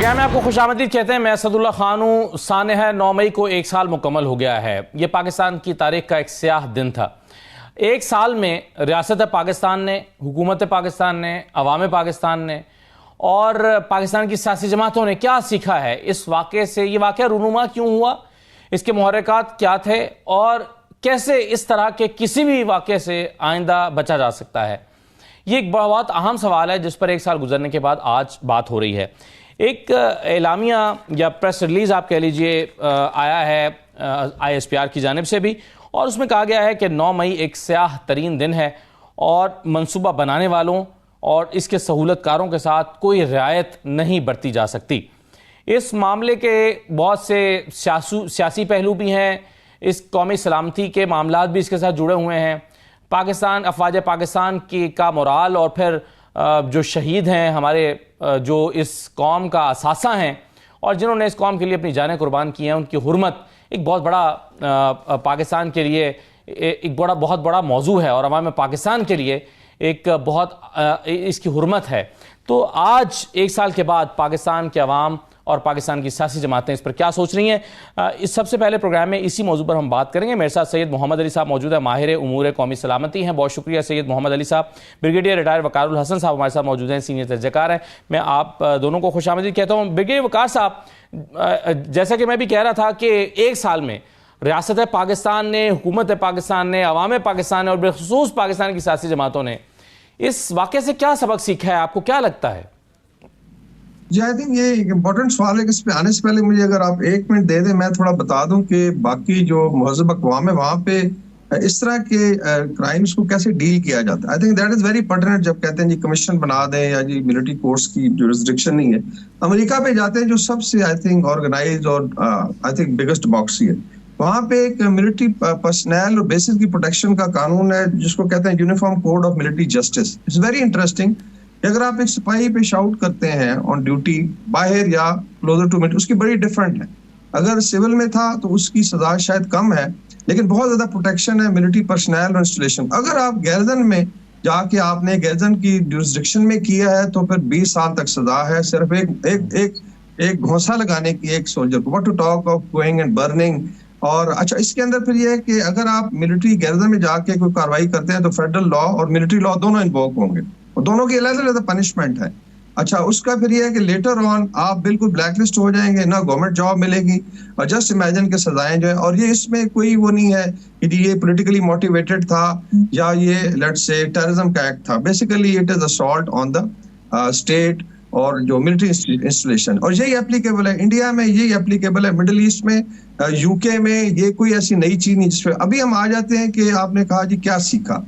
Programme में आपको खुशामदीद कहते हैं। मैं असदुल्ला खान हूँ। सानह 9 मई को 1 साल मुकम्मल हो गया है। ये पाकिस्तान की तारीख का एक स्याह दिन था। 1 साल में रियासत पाकिस्तान ने, हुकूमत पाकिस्तान ने, अवाम पाकिस्तान ने और पाकिस्तान की सियासी जमातों ने क्या सीखा है इस वाक़े से? ये वाक़या रूनुमा क्यों हुआ, इसके मुहर्रिकात क्या थे और कैसे इस तरह के किसी भी वाक़े से आइंदा बचा जा सकता है? ये एक बहुत अहम सवाल है जिस पर 1 साल गुजरने के बाद आज बात हो रही है। एक एलामिया या प्रेस रिलीज़ आप कह लीजिए आया है ISPR की जानिब से भी, और उसमें कहा गया है कि 9 मई एक स्याह तरीन दिन है और मंसूबा बनाने वालों और इसके सहूलतकारों के साथ कोई रियायत नहीं बरती जा सकती। इस मामले के बहुत से सियासी पहलू भी हैं, इस कौमी सलामती के मामलात भी इसके साथ जुड़े हुए हैं। पाकिस्तान, अफवाज पाकिस्तान की का मोराल और फिर जो शहीद हैं हमारे, जो इस कौम का असासा हैं और जिन्होंने इस कौम के लिए अपनी जानें कुर्बान की हैं, उनकी हुर्मत एक बहुत बड़ा पाकिस्तान के लिए एक बहुत बड़ा मौजू है और अवाम पाकिस्तान के लिए एक बहुत इसकी हुर्मत है। तो आज 1 साल के बाद पाकिस्तान के अवाम और पाकिस्तान की सियासी जमातें इस पर क्या सोच रही हैं, इस सबसे पहले प्रोग्राम में इसी मौजू पर हम बात करेंगे। मेरे साथ सैयद मोहम्मद अली साहब मौजूद है, माहिर उमूर कौमी सलामती हैं। बहुत शुक्रिया सैयद मोहम्मद अली साहब। ब्रिगेडियर रिटायर वकारुल हसन साहब हमारे साथ मौजूद हैं, सीनियर तर्जकार हैं। मैं आप दोनों को खुशामदीद कहता हूँ। ब्रिगेडियर वकार साहब, जैसा कि मैं भी कह रहा था कि 1 साल में रियासत पाकिस्तान ने, हुकूमत पाकिस्तान ने, अवाम पाकिस्तान ने और बिलखुसूस पाकिस्तान की सियासी जमातों ने इस वाक़े से क्या सबक सीखा है, आपको क्या लगता है? जी, आई थिंक ये एक इम्पोर्टेंट सवाल है कि इस पे आने से पहले मुझे अगर आप 1 मिनट दे दें, मैं थोड़ा बता दूं कि बाकी जो महज़ब अक़वाम है वहाँ पे इस तरह के क्राइम्स को कैसे डील किया जाता है। I think that is very pertinent. जब कहते हैं जी कमीशन बना दें या जी मिलिट्री कोर्ट्स की जुरिसडिक्शन नहीं है, अमेरिका पे जाते हैं जो सबसे आई थिंक ऑर्गेनाइज और आई थिंक बिगेस्ट बॉक्सी है। वहाँ पे एक मिलिट्री पर्सनल और बेसिस की प्रोटेक्शन का कानून है जिसको कहते हैं uniform code of military justice. It's very interesting. अगर आप एक सिपाही पे शाउट करते हैं ऑन ड्यूटी बाहर या क्लोजर टू मिलिट्री, उसकी बड़ी डिफरेंट है। अगर सिविल में था तो उसकी सजा शायद कम है, लेकिन बहुत ज्यादा प्रोटेक्शन है मिलिट्री पर्सनल और इंस्टॉलेशन। अगर आप गैरजन में जाके आपने गैरजन की जुरिसडिक्शन में किया है तो फिर 20 साल तक सजा है, सिर्फ एक घोंसा लगाने की एक सोल्जर को। What to talk of going and burning. और अच्छा, इसके अंदर फिर यह है कि अगर आप मिलिट्री गैरजन में जाके कोई कार्रवाई करते हैं तो फेडरल लॉ और मिलिट्री लॉ दोनों इन्वोक होंगे और दोनों की अलग-अलग पनिशमेंट है। अच्छा, उसका फिर ये है कि लेटर ऑन आप बिल्कुल ब्लैकलिस्ट हो जाएंगे, ना गवर्नमेंट जॉब मिलेगी और जस्ट इमेजिन के सजाएं जो है। और ये इसमें कोई वो नहीं है कि ये पॉलिटिकली मोटिवेटेड था या ये लेट्स से टेररिज्म का एक्ट था। Basically it is assault on the state और जो मिलिट्री इंस्टॉलेशन, और यही एप्लीकेबल है इंडिया में, यही एप्लीकेबल है मिडिल ईस्ट में, यूके में। ये कोई ऐसी नई चीज नहीं जिसपे अभी हम आ जाते हैं कि आपने कहा जी क्या सीखा।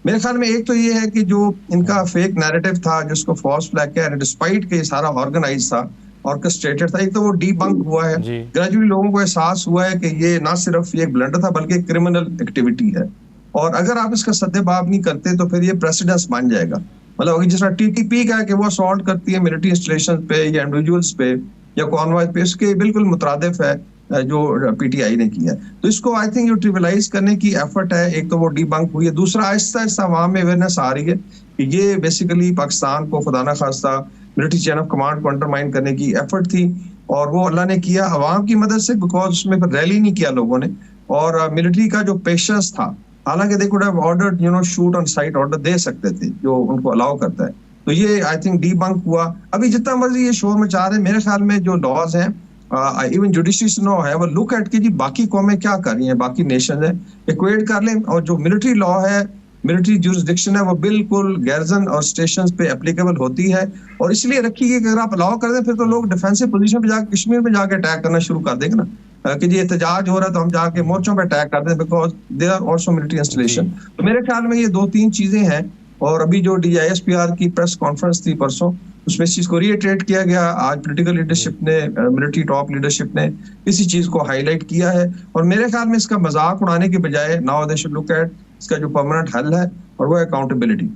मेरे ख्याल में एक तो ये है कि जो इनका फेक नैरेटिव था जिसको फॉल्स फ्लैग किया, डिस्पाइट के सारा ऑर्गेनाइज था, ऑर्केस्ट्रेटेड था, एक तो वो डीबंक हुआ है। ग्रेजुअली लोगों को एहसास हुआ है कि ये ना सिर्फ ये एक ब्लंडर था बल्कि क्रिमिनल एक्टिविटी है। और अगर आप इसका सद्देबाब नहीं करते तो फिर ये प्रेसिडेंस बन जाएगा। मतलब जिस तरह TTP का है कि वो असॉल्ट करती है मिलिट्री इंस्टॉलेशन पे या इंडिविजुअल्स पे या कॉन्वॉयज पे, इसके बिल्कुल मुतरादिफ है जो PTI ने किया है। तो इसको आई थिंक जो ट्रिविलाइज करने की एफर्ट है, एक तो वो डीबंक हुई है, दूसरा आहिस्ता आहिस्ता वहां में अवेयरनेस आ रही है कि ये बेसिकली पाकिस्तान को खुदा ना खास्ता मिलिट्री चेन ऑफ कमांड को अंडरमाइन करने की एफर्ट थी और वो अल्लाह ने किया अवाम की मदद से, बिकॉज उसमें फिर रैली नहीं किया लोगों ने। और मिलिट्री का जो पेशेंस था, हालांकि they could have ordered shoot on sight, order दे सकते थे जो उनको अलाउ करता है। तो ये आई थिंक डीबंक हुआ। अभी जितना मर्जी ये शोर मचा रहे, मेरे ख्याल में जो लॉज हैं इवन जुडिशरी से नो है, वो लुक एट के जी बाकी कौमें क्या कर रही हैं, बाकी नेशन है, इक्वेट कर लें। और जो मिलिट्री लॉ है, मिलिट्री जुरिसडिक्शन है, वो बिल्कुल गैरजन और स्टेशंस पे एप्लीकेबल होती है और इसलिए रखी है कि अगर आप अलाउ कर दें फिर तो लोग डिफेंसिव पोजीशन पे जाकर कश्मीर में जाके अटैक करना शुरू कर देंगे ना कि जी एहतजाज हो रहा है तो हम जाके मोर्चों पे अटैक कर दें, because there are also military installation. तो मेरे ख्याल में ये 2-3 चीजें हैं। और अभी जो DISPR की प्रेस कॉन्फ्रेंस थी परसों, उसमें इस चीज को रीइटरेट किया गया। आज पॉलिटिकल लीडरशिप ने, मिलिट्री टॉप लीडरशिप ने इसी चीज को हाईलाइट किया है और मेरे ख्याल में इसका मजाक उड़ाने के बजाय now they should look at इसका जो परमानेंट हल है और वो अकाउंटेबिलिटी।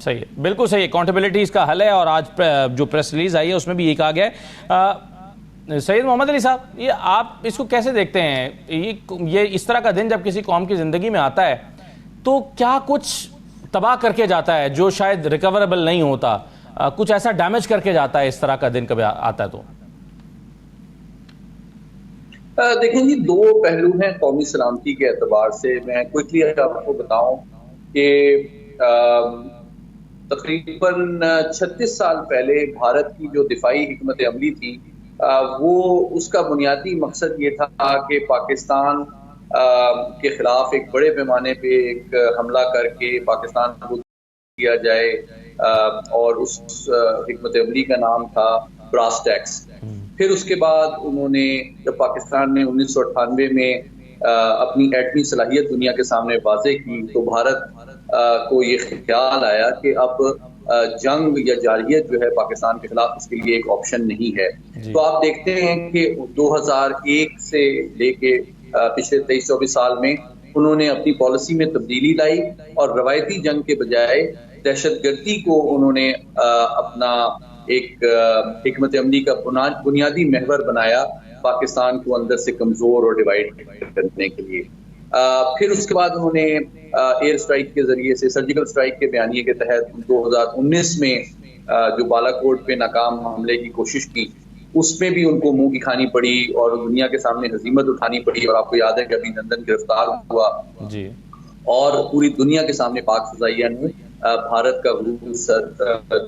सही है, बिल्कुल सही है, अकाउंटेबिलिटी इसका हल है। और आज जो प्रेस रिलीज आई है उसमें भी ये कहा गया है। सैयद मोहम्मद अली साहब, ये आप इसको कैसे देखते हैं? ये इस तरह का दिन जब किसी कौम की जिंदगी में आता है तो क्या कुछ तबाह करके जाता है जो शायद रिकवरेबल नहीं होता? कुछ ऐसा डैमेज करके जाता है, इस तरह का दिन कभी आता है तो? देखें जी, दो पहलू हैं कौमी सलामती के एतबार से। मैं क्विकली आपको बताऊं कि तकरीबन 36 साल पहले भारत की जो दिफाई हिकमत अमली थी, वो उसका बुनियादी मकसद ये था कि पाकिस्तान के खिलाफ एक बड़े पैमाने पे एक हमला करके पाकिस्तान को किया जाए, और उस हिकमत अमली का नाम था ब्रास टैक्स। फिर उसके बाद उन्होंने, जब पाकिस्तान ने 1998 में अपनी एटमी सलाहियत दुनिया के सामने वाज़े की, तो भारत को ये ख्याल आया कि अब जंग या जारहियत जो है पाकिस्तान के खिलाफ, उसके लिए एक ऑप्शन नहीं है। तो आप देखते हैं कि 2001 से लेके पिछले 23-24 साल में उन्होंने अपनी पॉलिसी में तब्दीली लाई और रवायती जंग के बजाय दहशतगर्दी को उन्होंने अपना एक हिकमत अमली का बुनियादी महवर बनाया, पाकिस्तान को अंदर से कमजोर और डिवाइड करने के लिए। फिर उसके बाद उन्होंने एयर स्ट्राइक के जरिए से, सर्जिकल स्ट्राइक के बयानिए के तहत 2019 में जो बालाकोट पे नाकाम हमले की कोशिश की, उसमें भी उनको मुंह की खानी पड़ी और दुनिया के सामने हजीमत उठानी पड़ी। और आपको याद है कि अभिनंदन गिरफ्तार हुआ जी, और पूरी दुनिया के सामने पाक फजाइया ने भारत का गुरूर सर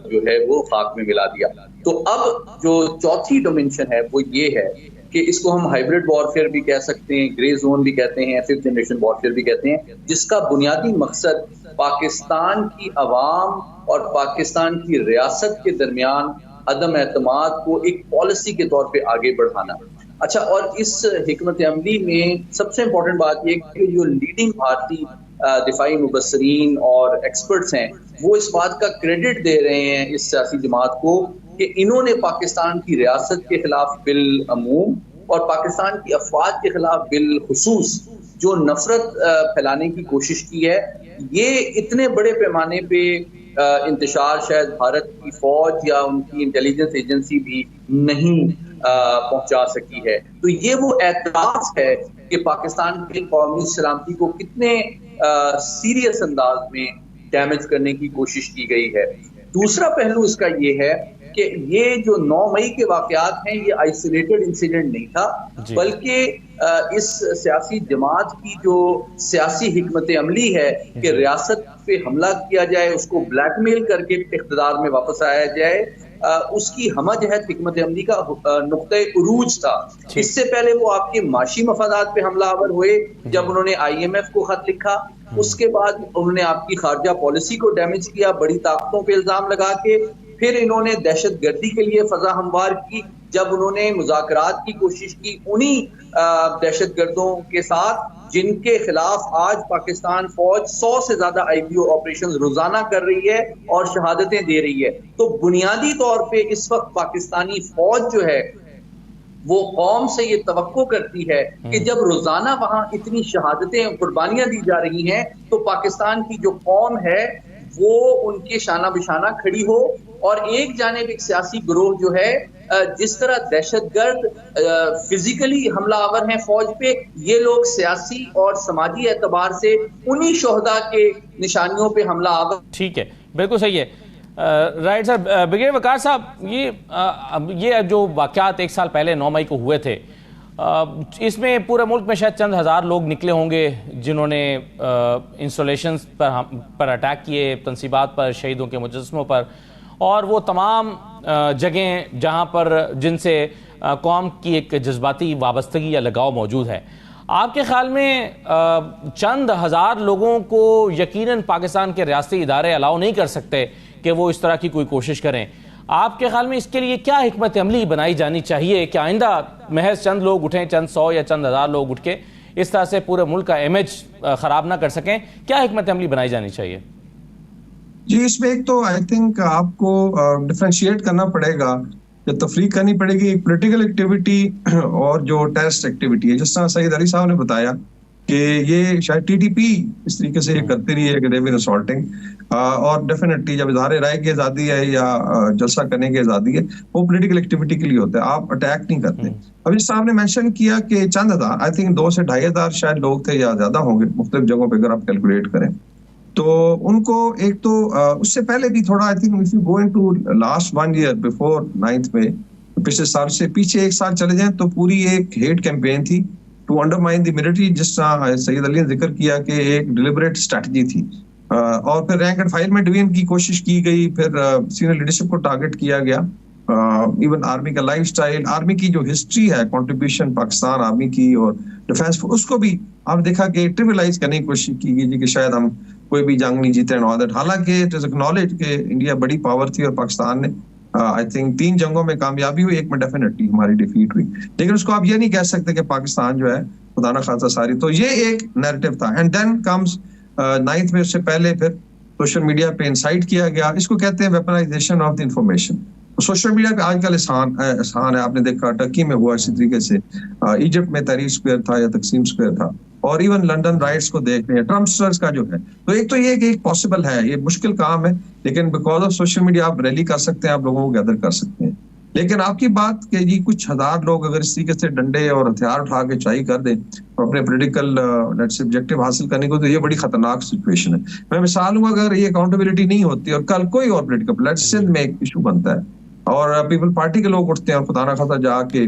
जो है वो खाक में मिला दिया। तो अब जो चौथी डिमेंशन है वो ये है कि इसको हम हाइब्रिड वॉरफेयर भी कह सकते हैं, ग्रे जोन भी कहते हैं, फिफ्थ जनरेशन वॉरफेयर भी कहते हैं, जिसका बुनियादी मकसद पाकिस्तान की अवाम और पाकिस्तान की रियासत के दरमियान अदम एतमाद को एक पॉलिसी के तौर पे आगे बढ़ाना। अच्छा, और इस हिकमत अमली में सबसे इंपॉर्टेंट बात यह कि जो लीडिंग भारतीय दिफाई मुबस्सरीन और एक्सपर्ट्स हैं, वो इस बात का क्रेडिट दे रहे हैं इस सियासी जमात को कि इन्होंने पाकिस्तान की रियासत के खिलाफ बिल अमूम और पाकिस्तान की अफवाज के खिलाफ बिल खुसूस जो नफरत फैलाने की कोशिश की है, ये इतने बड़े पैमाने पे इंतशार शायद भारत की फौज या उनकी इंटेलिजेंस एजेंसी भी नहीं पहुंचा सकी है। तो ये वो एतराज है कि पाकिस्तान की कौमी सलामती को कितने सीरियस अंदाज में डैमेज करने की कोशिश की गई है। दूसरा पहलू इसका ये है कि ये जो 9 मई के वाकयात हैं, ये आइसोलेटेड इंसिडेंट नहीं था, बल्कि इस सियासी जमात की जो सियासी हिकमत अमली है कि रियासत पे हमला किया जाए, उसको ब्लैकमेल करके इख्तिदार में वापस आया जाए, उसकी हमजहत हिकमत अमली का नुक्ते उरूज था। इससे पहले वो आपके माशी मफादात पे हमलावर हुए जब उन्होंने IMF को खत लिखा, उसके बाद उन्होंने आपकी खारजा पॉलिसी को डैमेज किया बड़ी ताकतों पे इल्जाम लगा के, फिर इन्होंने दहशतगर्दी के लिए फजा हमवार की जब उन्होंने मुज़ाकरात की कोशिश की उन्हीं दहशतगर्दों के साथ जिनके खिलाफ आज पाकिस्तान फौज 100 से ज्यादा IPO ऑपरेशन रोजाना कर रही है और शहादतें दे रही है। तो बुनियादी तौर पे इस वक्त पाकिस्तानी फौज जो है वो कौम से ये तवक्को करती है कि जब रोजाना वहां इतनी शहादतें कुर्बानियां दी जा रही हैं, तो पाकिस्तान की जो कौम है वो उनके शाना बिशाना खड़ी हो। और एक जानिब एक सियासी गिरोह जो है, जिस तरह दहशतगर्द फिजिकली हमलावर हैं फौज पे, ये लोग सियासी और समाजी एतबार से उन्हीं शोहदा के निशानियों पे हमलावर। ठीक है, बिल्कुल सही है। Right sir. ब्रिगेडियर वकार साहब, ये जो वाकयात 1 साल पहले 9 मई को हुए थे, इसमें पूरे मुल्क में शायद चंद हज़ार लोग निकले होंगे जिन्होंने इंस्टॉलेशंस पर अटैक किए, तनसीबात पर, शहीदों के मुजस्समों पर, और वो तमाम जगहें जहां पर जिनसे कौम की एक जज्बाती वाबस्तगी या लगाव मौजूद है। आपके ख्याल में चंद हज़ार लोगों को यकीनन पाकिस्तान के रियासती इदारे अलाउ नहीं कर सकते कि वो इस तरह की कोई कोशिश करें। आपके ख्याल में इसके लिए क्या हिकमत अमली बनाई जानी चाहिए कि आइंदा महज चंद लोग उठें, चंद 100 या चंद हज़ार लोग उठ के इस तरह से पूरे मुल्क का इमेज ख़राब ना कर सकें? क्या हिकमत अमली बनाई जानी चाहिए? जी, इसमें एक तो आई थिंक आपको डिफरेंशिएट करना पड़ेगा, जो तफरीक करनी पड़ेगी एक पॉलिटिकल एक्टिविटी और जो टेररिस्ट एक्टिविटी है। जिस तरह सईद अली साहब ने बताया कि ये शायद TTP इस तरीके से ये करती रही है कि देव असॉल्टिंग, और डेफिनेटली जब इज़हार राय की आज़ादी है या जलसा करने की आज़ादी है, वो पॉलिटिकल एक्टिविटी के लिए होता है, आप अटैक नहीं करते। अभी साहब ने मेंशन किया कि चंद हज़ार, आई थिंक 2 से 2,500 शायद लोग थे या ज्यादा होंगे मुख्तलिफ जगहों पर अगर आप कैलकुलेट करें। तो उनको एक तो उससे पहले भी थोड़ा I think if you go into last 1 year before 9th में, पिछले साल से पीछे 1 साल चले जाएं तो पूरी एक हेट कैंपेन थी टू अंडरमाइन द मिलिट्री, जिस तरह सैयद अली ने जिक्र किया कि एक डिलिबरेट स्ट्रैटेजी थी। और फिर रैंक एंड फाइल में डिवीजन की कोशिश की गई, फिर सीनियर लीडरशिप को टारगेट किया गया। इवन आर्मी का लाइफस्टाइल, आर्मी की जो हिस्ट्री है, कंट्रीब्यूशन पाकिस्तान आर्मी की और डिफेंस, उसको भी आप देखा कि ट्रिविलाइज करने की कोशिश की गई कि शायद हम कोई भी जंग नहीं जीते एंड ऑल दैट। हालांकि इट इज एक्नॉलेज कि इंडिया बड़ी पावर थी और पाकिस्तान ने आई थिंक 3 जंगों में कामयाबी हुई, एक में डेफिनेटली हमारी डिफीट हुई, लेकिन उसको आप ये नहीं कह सकते कि पाकिस्तान जो है खुदा ना खासा सारी। तो ये एक नैरेटिव था। एंड देन कम्स 9th में, उससे पहले फिर सोशल मीडिया पे इंसाइट किया गया, इसको कहते हैं weaponisation of the information. Social media पे आजकल आसान है, आपने देखा टर्की में हुआ इसी तरीके से, इजिप्ट में तहरीर स्क्वायर था या तकसीम स्क्वायर था, और इवन लंदन राइट्स को देख रहे हैं, ट्रम्पस्टर्स का जो है। तो एक तो ये कि एक पॉसिबल है, ये मुश्किल काम है, लेकिन बिकॉज ऑफ सोशल मीडिया आप रैली कर सकते हैं, आप लोगों को गैदर कर सकते हैं। लेकिन आपकी बात कि जी कुछ हजार लोग अगर इस तरीके से डंडे और हथियार उठा के चाई कर दें और अपने पॉलिटिकल ऑब्जेक्टिव हासिल करने को, तो ये बड़ी खतरनाक सिचुएशन है। मैं मिसाल हूँ, अगर ये अकाउंटेबिलिटी नहीं होती और कल कोई और पॉलिटिकल सिंध में एक इशू बनता है और पीपल पार्टी के लोग उठते हैं और खुदा ना खासा जाके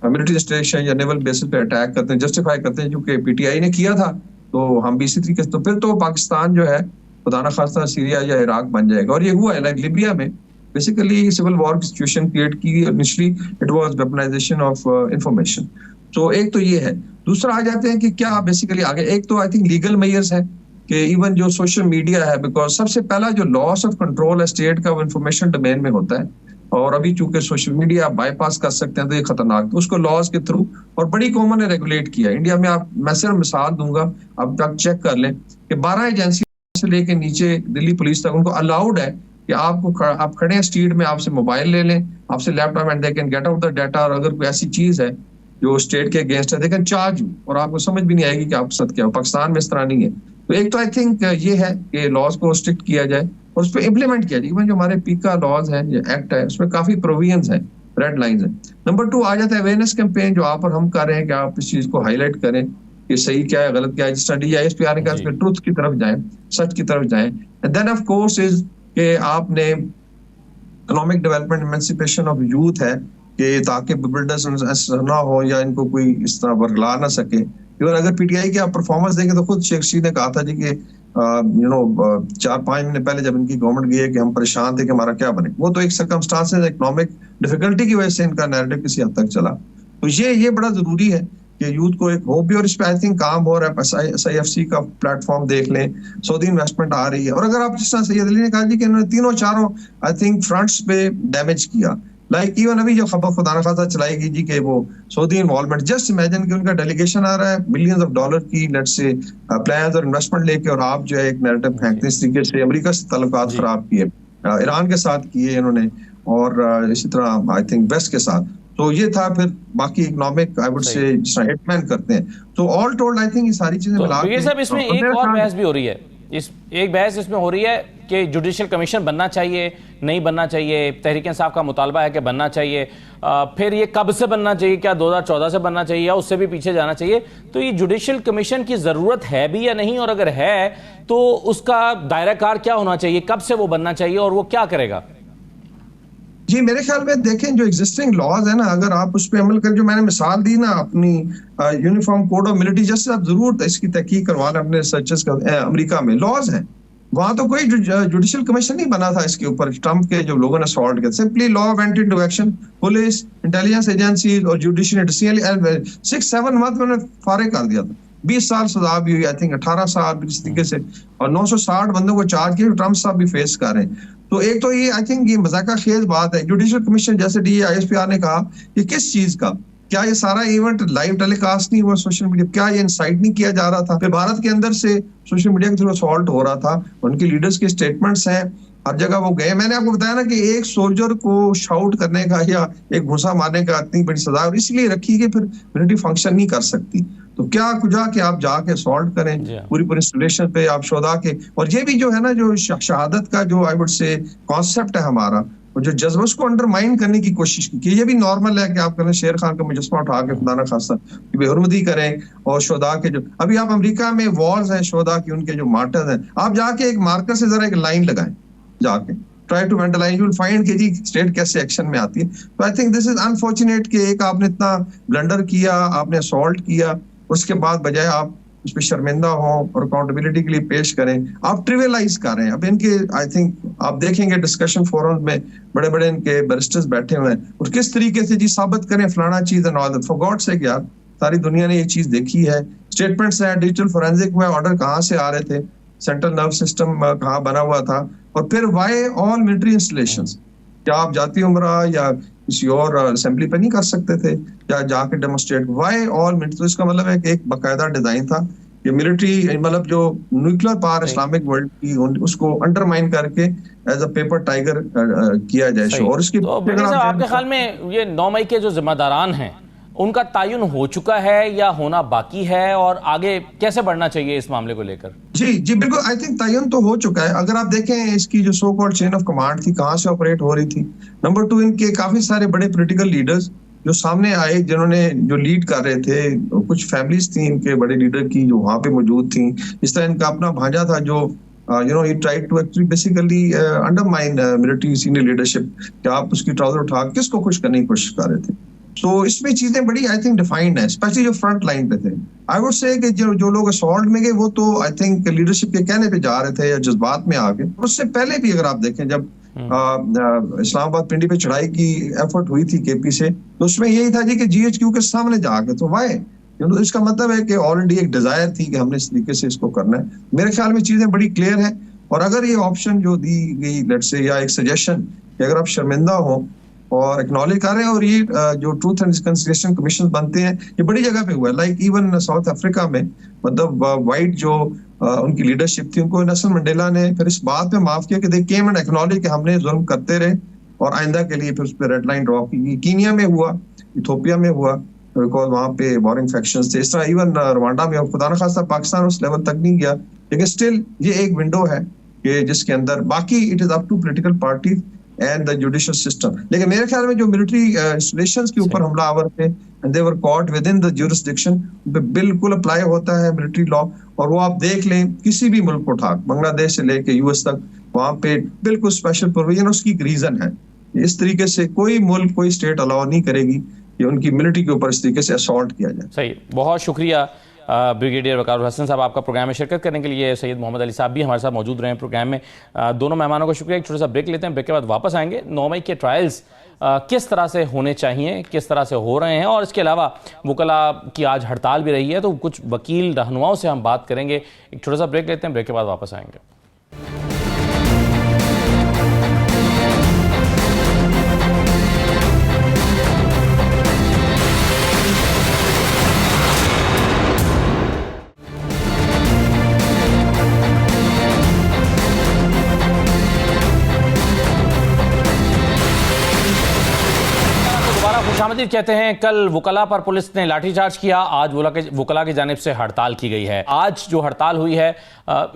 मिलिट्री स्टेशन या नेवल बेसिस पे अटैक करते हैं, जस्टिफाई करते हैं क्योंकि पीटीआई ने किया था, तो हम भी इसी तरीके से, तो फिर तो पाकिस्तान जो है खुदा ना खासा सीरिया या इराक बन जाएगा। और ये हुआ है, लाइक लीबिया में बेसिकली सिविल वॉर की सिचुएशन क्रिएट की initially, it was weaponisation of information. तो एक तो ये है। दूसरा आ जाते हैं कि क्या बेसिकली आगे, एक तो आई थिंक लीगल मेजर्स है कि इवन जो सोशल मीडिया है, बिकॉज सबसे पहला जो लॉस ऑफ कंट्रोल है स्टेट का, वो इंफॉर्मेशन डोमेन में होता है, और अभी चूंकि सोशल मीडिया आप बाईपास कर सकते हैं तो ये खतरनाक, तो उसको लॉज के थ्रू और बड़ी कॉमन ने रेगुलेट किया। इंडिया में आप, मैं सिर्फ मिसाल दूंगा, अब तक चेक कर लें कि 12 एजेंसी से लेके नीचे दिल्ली पुलिस तक उनको अलाउड है कि आप खड़े हैं स्ट्रीट में, आपसे मोबाइल ले लें, आपसे laptop, and they can get out the data, और अगर कोई ऐसी चीज है जो स्टेट के अगेंस्ट है, दे कैन चार्ज यू, और आपको समझ भी नहीं आएगी कि आपके साथ क्या हो। पाकिस्तान में इस तरह नहीं है। तो एक तो आई थिंक ये है कि लॉज को स्ट्रिक्ट किया जाए और उस पर इम्प्लीमेंट किया जाए। इवन जो हमारे पीका लॉज है, जो एक्ट है, उसमें काफी प्रोविजंस है, रेड लाइंस है। नंबर 2 आ जाता है अवेयरनेस कैंपेन, जो आप और हम कर रहे हैं कि आप इस चीज को हाईलाइट करें कि सही क्या है, गलत क्या है। जिस तरह DISP ने कहा, ट्रुथ की तरफ जाएं, सच की तरफ जाएं। And then of course is कि आपने economic development, emancipation of youth है कि ताकि बिल्डर्स ना हो या इनको कोई इस तरह बरगला ना सके। इवन अगर पीटीआई की आप परफॉर्मेंस देखें तो खुद शेख रशीद ने कहा था जी कि 4-5 महीने पहले जब इनकी गवर्नमेंट गई है कि हम परेशान थे कि हमारा क्या बने, वो तो एक सर्कमस्टांसेस, इकोनॉमिक डिफिकल्टी की वजह से इनका नैरेटिव किसी हद तक चला। तो ये बड़ा जरूरी है कि यूथ को एक होप भी, और इस पे आई थिंक काम हो रहा है। SIFC का प्लेटफॉर्म देख लें, सऊदी इन्वेस्टमेंट आ रही है, और अगर आप जिस तरह सैयद अली ने कहा जी कि इन्होंने 3-4 आई थिंक फ्रंट्स पे डैमेज किया, लाइक इवन अभी जो खबर खुदा ना खासा चलाएगी जी कि वो सऊदी इन्वॉल्वमेंट, जस्ट इमेजिन कि उनका डेलीगेशन आ रहा है बिलियंस ऑफ डॉलर की लेट्स से प्लान्स और इन्वेस्टमेंट लेके, और आप जो है एक नैरेटिव फेंकते हैं इस तरीके से। अमेरिका से ताल्लुकात खराब किए, ईरान के साथ किए इन्होंने, और इसी तरह आई थिंक वेस्ट के साथ। तो ये था। फिर बाकी economic I would say hitman करते हैं। तो ऑल टोल्ड आई थिंक ये सारी चीजें मिला के, साहब इसमें एक और बहस भी हो रही है, एक बहस इसमें हो रही है कि जुडिशियल कमीशन बनना चाहिए, नहीं बनना चाहिए। तहरीक इंसाफ का मुतालबा है कि बनना चाहिए। फिर ये कब से बनना चाहिए, क्या 2014 से बनना चाहिए या उससे भी पीछे जाना चाहिए? तो ये जुडिशियल कमीशन की जरूरत है भी या नहीं, और अगर है तो उसका दायरा कार क्या होना चाहिए, कब से वो बनना चाहिए और वो क्या करेगा? जी मेरे ख्याल में देखें, जो एग्जिस्टिंग लॉज है ना, अगर आप उस पर अमल करें, जो मैंने मिसाल दी ना अपनी यूनिफॉर्म कोड ऑफ मिलिट्री, जैसे आप जरूर इसकी तहकीक करवा लें अपने रिसर्चर्स का। अमेरिका में लॉज है, वहां तो कोई जुडिशियल कमीशन नहीं बना था इसके ऊपर। ट्रम्प के जो लोगों ने सॉल्व किया, simply law of anti into action, police, intelligence agency और जुडिशियल 6-7 मंथ में फारिग कर दिया था। 20 साल सजा भी हुई, आई थिंक 18 साल इस तरीके से, और 960 बंदों को चार्ज किया, ट्रम्प साहब भी फेस कर रहे हैं। तो एक तो ये आई थिंक ये मजाका खेज बात है। जुडिशियल कमीशन जैसे DISP ने कहा कि किस चीज का, क्या ये सारा इवेंट लाइव टेलीकास्ट नहीं हुआ सोशल मीडिया, क्या ये इंसाइट नहीं किया जा रहा था? फिर भारत के अंदर से सोशल मीडिया के थ्रू असॉल्ट हो रहा था, उनके लीडर्स के स्टेटमेंट्स हैं, हर जगह वो गए। मैंने आपको बताया ना कि एक सोल्जर को शाउट करने का या एक घुसा मारने का इतनी बड़ी सजा और इसलिए रखी कि फिर मिलिट्री फंक्शन नहीं कर सकती। तो क्या कुजा कि आप जाके असॉल्ट करें पूरी इंस्टॉलेशन पे, आप शोधा के, और ये भी जो है ना, जो शहादत का जो आई वुड से कॉन्सेप्ट है हमारा, और जो जज्बा उसको अंडरमाइन करने की कोशिश की कि ये भी नॉर्मल है कि आप करें शेर खान का मुजस्मा उठा के खुदा ना खास्ता बेहुरमती करें, और शोदा के जो अभी आप अमेरिका में वॉर्स हैं शोदा की, उनके जो मार्टर्स हैं, आप जाके एक मार्कर से जरा एक लाइन लगाएं, जाके try to ventilate, you will find कि जी स्टेट कैसे एक्शन में आती है। तो I think this is unfortunate कि एक आपने इतना ब्लंडर किया, आपने असॉल्ट किया, उसके बाद बजाय आप उस पर शर्मिंदा हो और अकाउंटेबिलिटी के लिए पेश करें, आप ट्रिवियलाइज कर रहे हैं। अब इनके आई थिंक आप देखेंगे डिस्कशन फोरम में बड़े बड़े इनके बैरिस्टर्स बैठे हुए हैं और किस तरीके से जी साबित करें फलाना चीज and all that. For God sake यार, सारी दुनिया ने ये चीज देखी है, स्टेटमेंट्स है, डिजिटल फोरेंसिक हुआ, ऑर्डर कहाँ से आ रहे थे, सेंट्रल नर्व सिस्टम कहाँ बना हुआ था, और फिर वाई ऑल मिलिट्री इंस्टॉलेशंस, क्या आप जाती उम्रा या किसी और असेंबली पे नहीं कर सकते थे, या जाके डेमोन्स्ट्रेट, वाई ऑल मिलिट्री? तो इसका मतलब है कि एक बाकायदा डिजाइन था कि मिलिट्री मतलब जो न्यूक्लियर पावर इस्लामिक वर्ल्ड की उसको अंडरमाइन करके एज अ पेपर टाइगर किया जाए। और इसकी तो आपके ख्याल में ये 9 मई के जो जिम्मेदारान हैं उनका तयन हो चुका है या होना बाकी है, और आगे कैसे बढ़ना चाहिए इस मामले को लेकर? जी बिल्कुल, आई थिंक तयन तो हो चुका है। अगर आप देखें इसकी जो so called chain of command थी, कहां से ऑपरेट हो रही थी। नंबर 2, इनके काफी सारे बड़े पॉलिटिकल लीडर्स जो सामने आए, जिन्होंने जो लीड कर रहे थे, कुछ फैमिलीज थी इनके बड़े लीडर की जो वहां पे मौजूद थी। इस तरह इनका अपना भांजा था जो he tried to actually basically undermine military senior leadership, कि आप उसकी ट्राउजर उठा किसको खुश करने की कोशिश कर रहे थे। तो इसमें चीजें बड़ी आई थिंक डिफाइंड है, स्पेशली जो फ्रंट लाइन पे थे। आई वुड से कि जो लोग असॉल्ट में गए वो तो आई थिंक लीडरशिप के कहने पे जा रहे थे या जज्बात में आ गए। उससे पहले भी अगर आप देखें, जब इस्लामाबाद पिंडी पे चढ़ाई की एफर्ट हुई थी केपी से, तो उसमें यही था जी कि GHQ के सामने जाके, तो वाई, इसका मतलब है कि ऑलरेडी एक डिजायर थी कि हमने इस तरीके से इसको करना है। मेरे ख्याल में चीजें बड़ी क्लियर है। और अगर ये ऑप्शन जो दी गई लेट्स से, या एक सजेशन कि अगर आप शर्मिंदा हो और एक्नॉलेज कर रहे हैं, और ये जो ट्रूथ एंड रिकंसिलिएशन कमीशन बनते हैं, ये बड़ी जगह पे हुआ है। लाइक इवन साउथ अफ्रीका में, मतलब वाइट जो उनकी लीडरशिप थी, उनको नेल्सन मंडेला ने फिर इस बात पे माफ किया कि दे केम एंड एक्नॉलेज कि हमने जुल्म करते रहे और आइंदा के लिए फिर उस पर रेड लाइन ड्रॉ की। कीनिया में हुआ, इथोपिया में हुआ, बिकॉज वहां पे वॉरिंग फैक्शंस थे। इस तरह इवन रवांडा में, खुदा न खास्ता पाकिस्तान उस लेवल तक नहीं गया, लेकिन स्टिल ये एक विंडो है कि जिसके अंदर बाकी it is up to political party and the judicial system. लेकिन मेरे ख्याल में जो मिलिट्री इंस्टॉलेशंस के ऊपर हमलावर थे and they were caught with in the jurisdiction, बिल्कुल अप्लाई होता है मिलिट्री लॉ। और वो आप देख लें किसी भी मुल्क को उठा, बांग्लादेश से लेके US तक, वहां पे बिल्कुल स्पेशल प्रोविजन, उसकी एक रीजन है। इस तरीके से कोई मुल्क, कोई स्टेट अलाउ नहीं करेगी कि उनकी मिलिट्री के ऊपर इस तरीके से असॉल्ट किया जाए। सही, बहुत शुक्रिया ब्रिगेडियर वकार हसन साहब आपका प्रोग्राम में शिरकत करने के लिए। सैयद मोहम्मद अली साहब भी हमारे साथ मौजूद रहे हैं प्रोग्राम में। दोनों मेहमानों को शुक्रिया। एक छोटा सा ब्रेक लेते हैं, ब्रेक के बाद वापस आएंगे। 9 मई के ट्रायल्स किस तरह से होने चाहिए, किस तरह से हो रहे हैं, और इसके अलावा वकला की आज हड़ताल भी रही है, तो कुछ वकील रहनुमाओं से हम बात करेंगे। एक छोटा सा ब्रेक लेते हैं, ब्रेक के बाद वापस आएंगे। खुशामदीद कहते हैं। कल वकला पर पुलिस ने लाठीचार्ज किया, आज वकला की जानिब से हड़ताल की गई है। आज जो हड़ताल हुई है,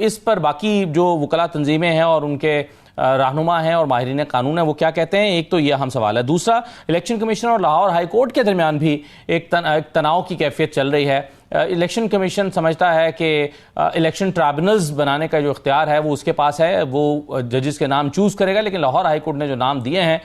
इस पर बाकी जो वकला तंजीमें हैं और उनके रहनुमा हैं और माहिरीन कानून हैं वो क्या कहते हैं, एक तो ये अहम सवाल है। दूसरा, इलेक्शन कमीशन और लाहौर हाई कोर्ट के दरमियान भी एक तनाव की कैफियत चल रही है। इलेक्शन कमीशन समझता है कि इलेक्शन ट्राइब्यूनल्स बनाने का जो इख्तियार है वो उसके पास है, वो जजेस के नाम चूज़ करेगा, लेकिन लाहौर हाई कोर्ट ने जो नाम दिए हैं,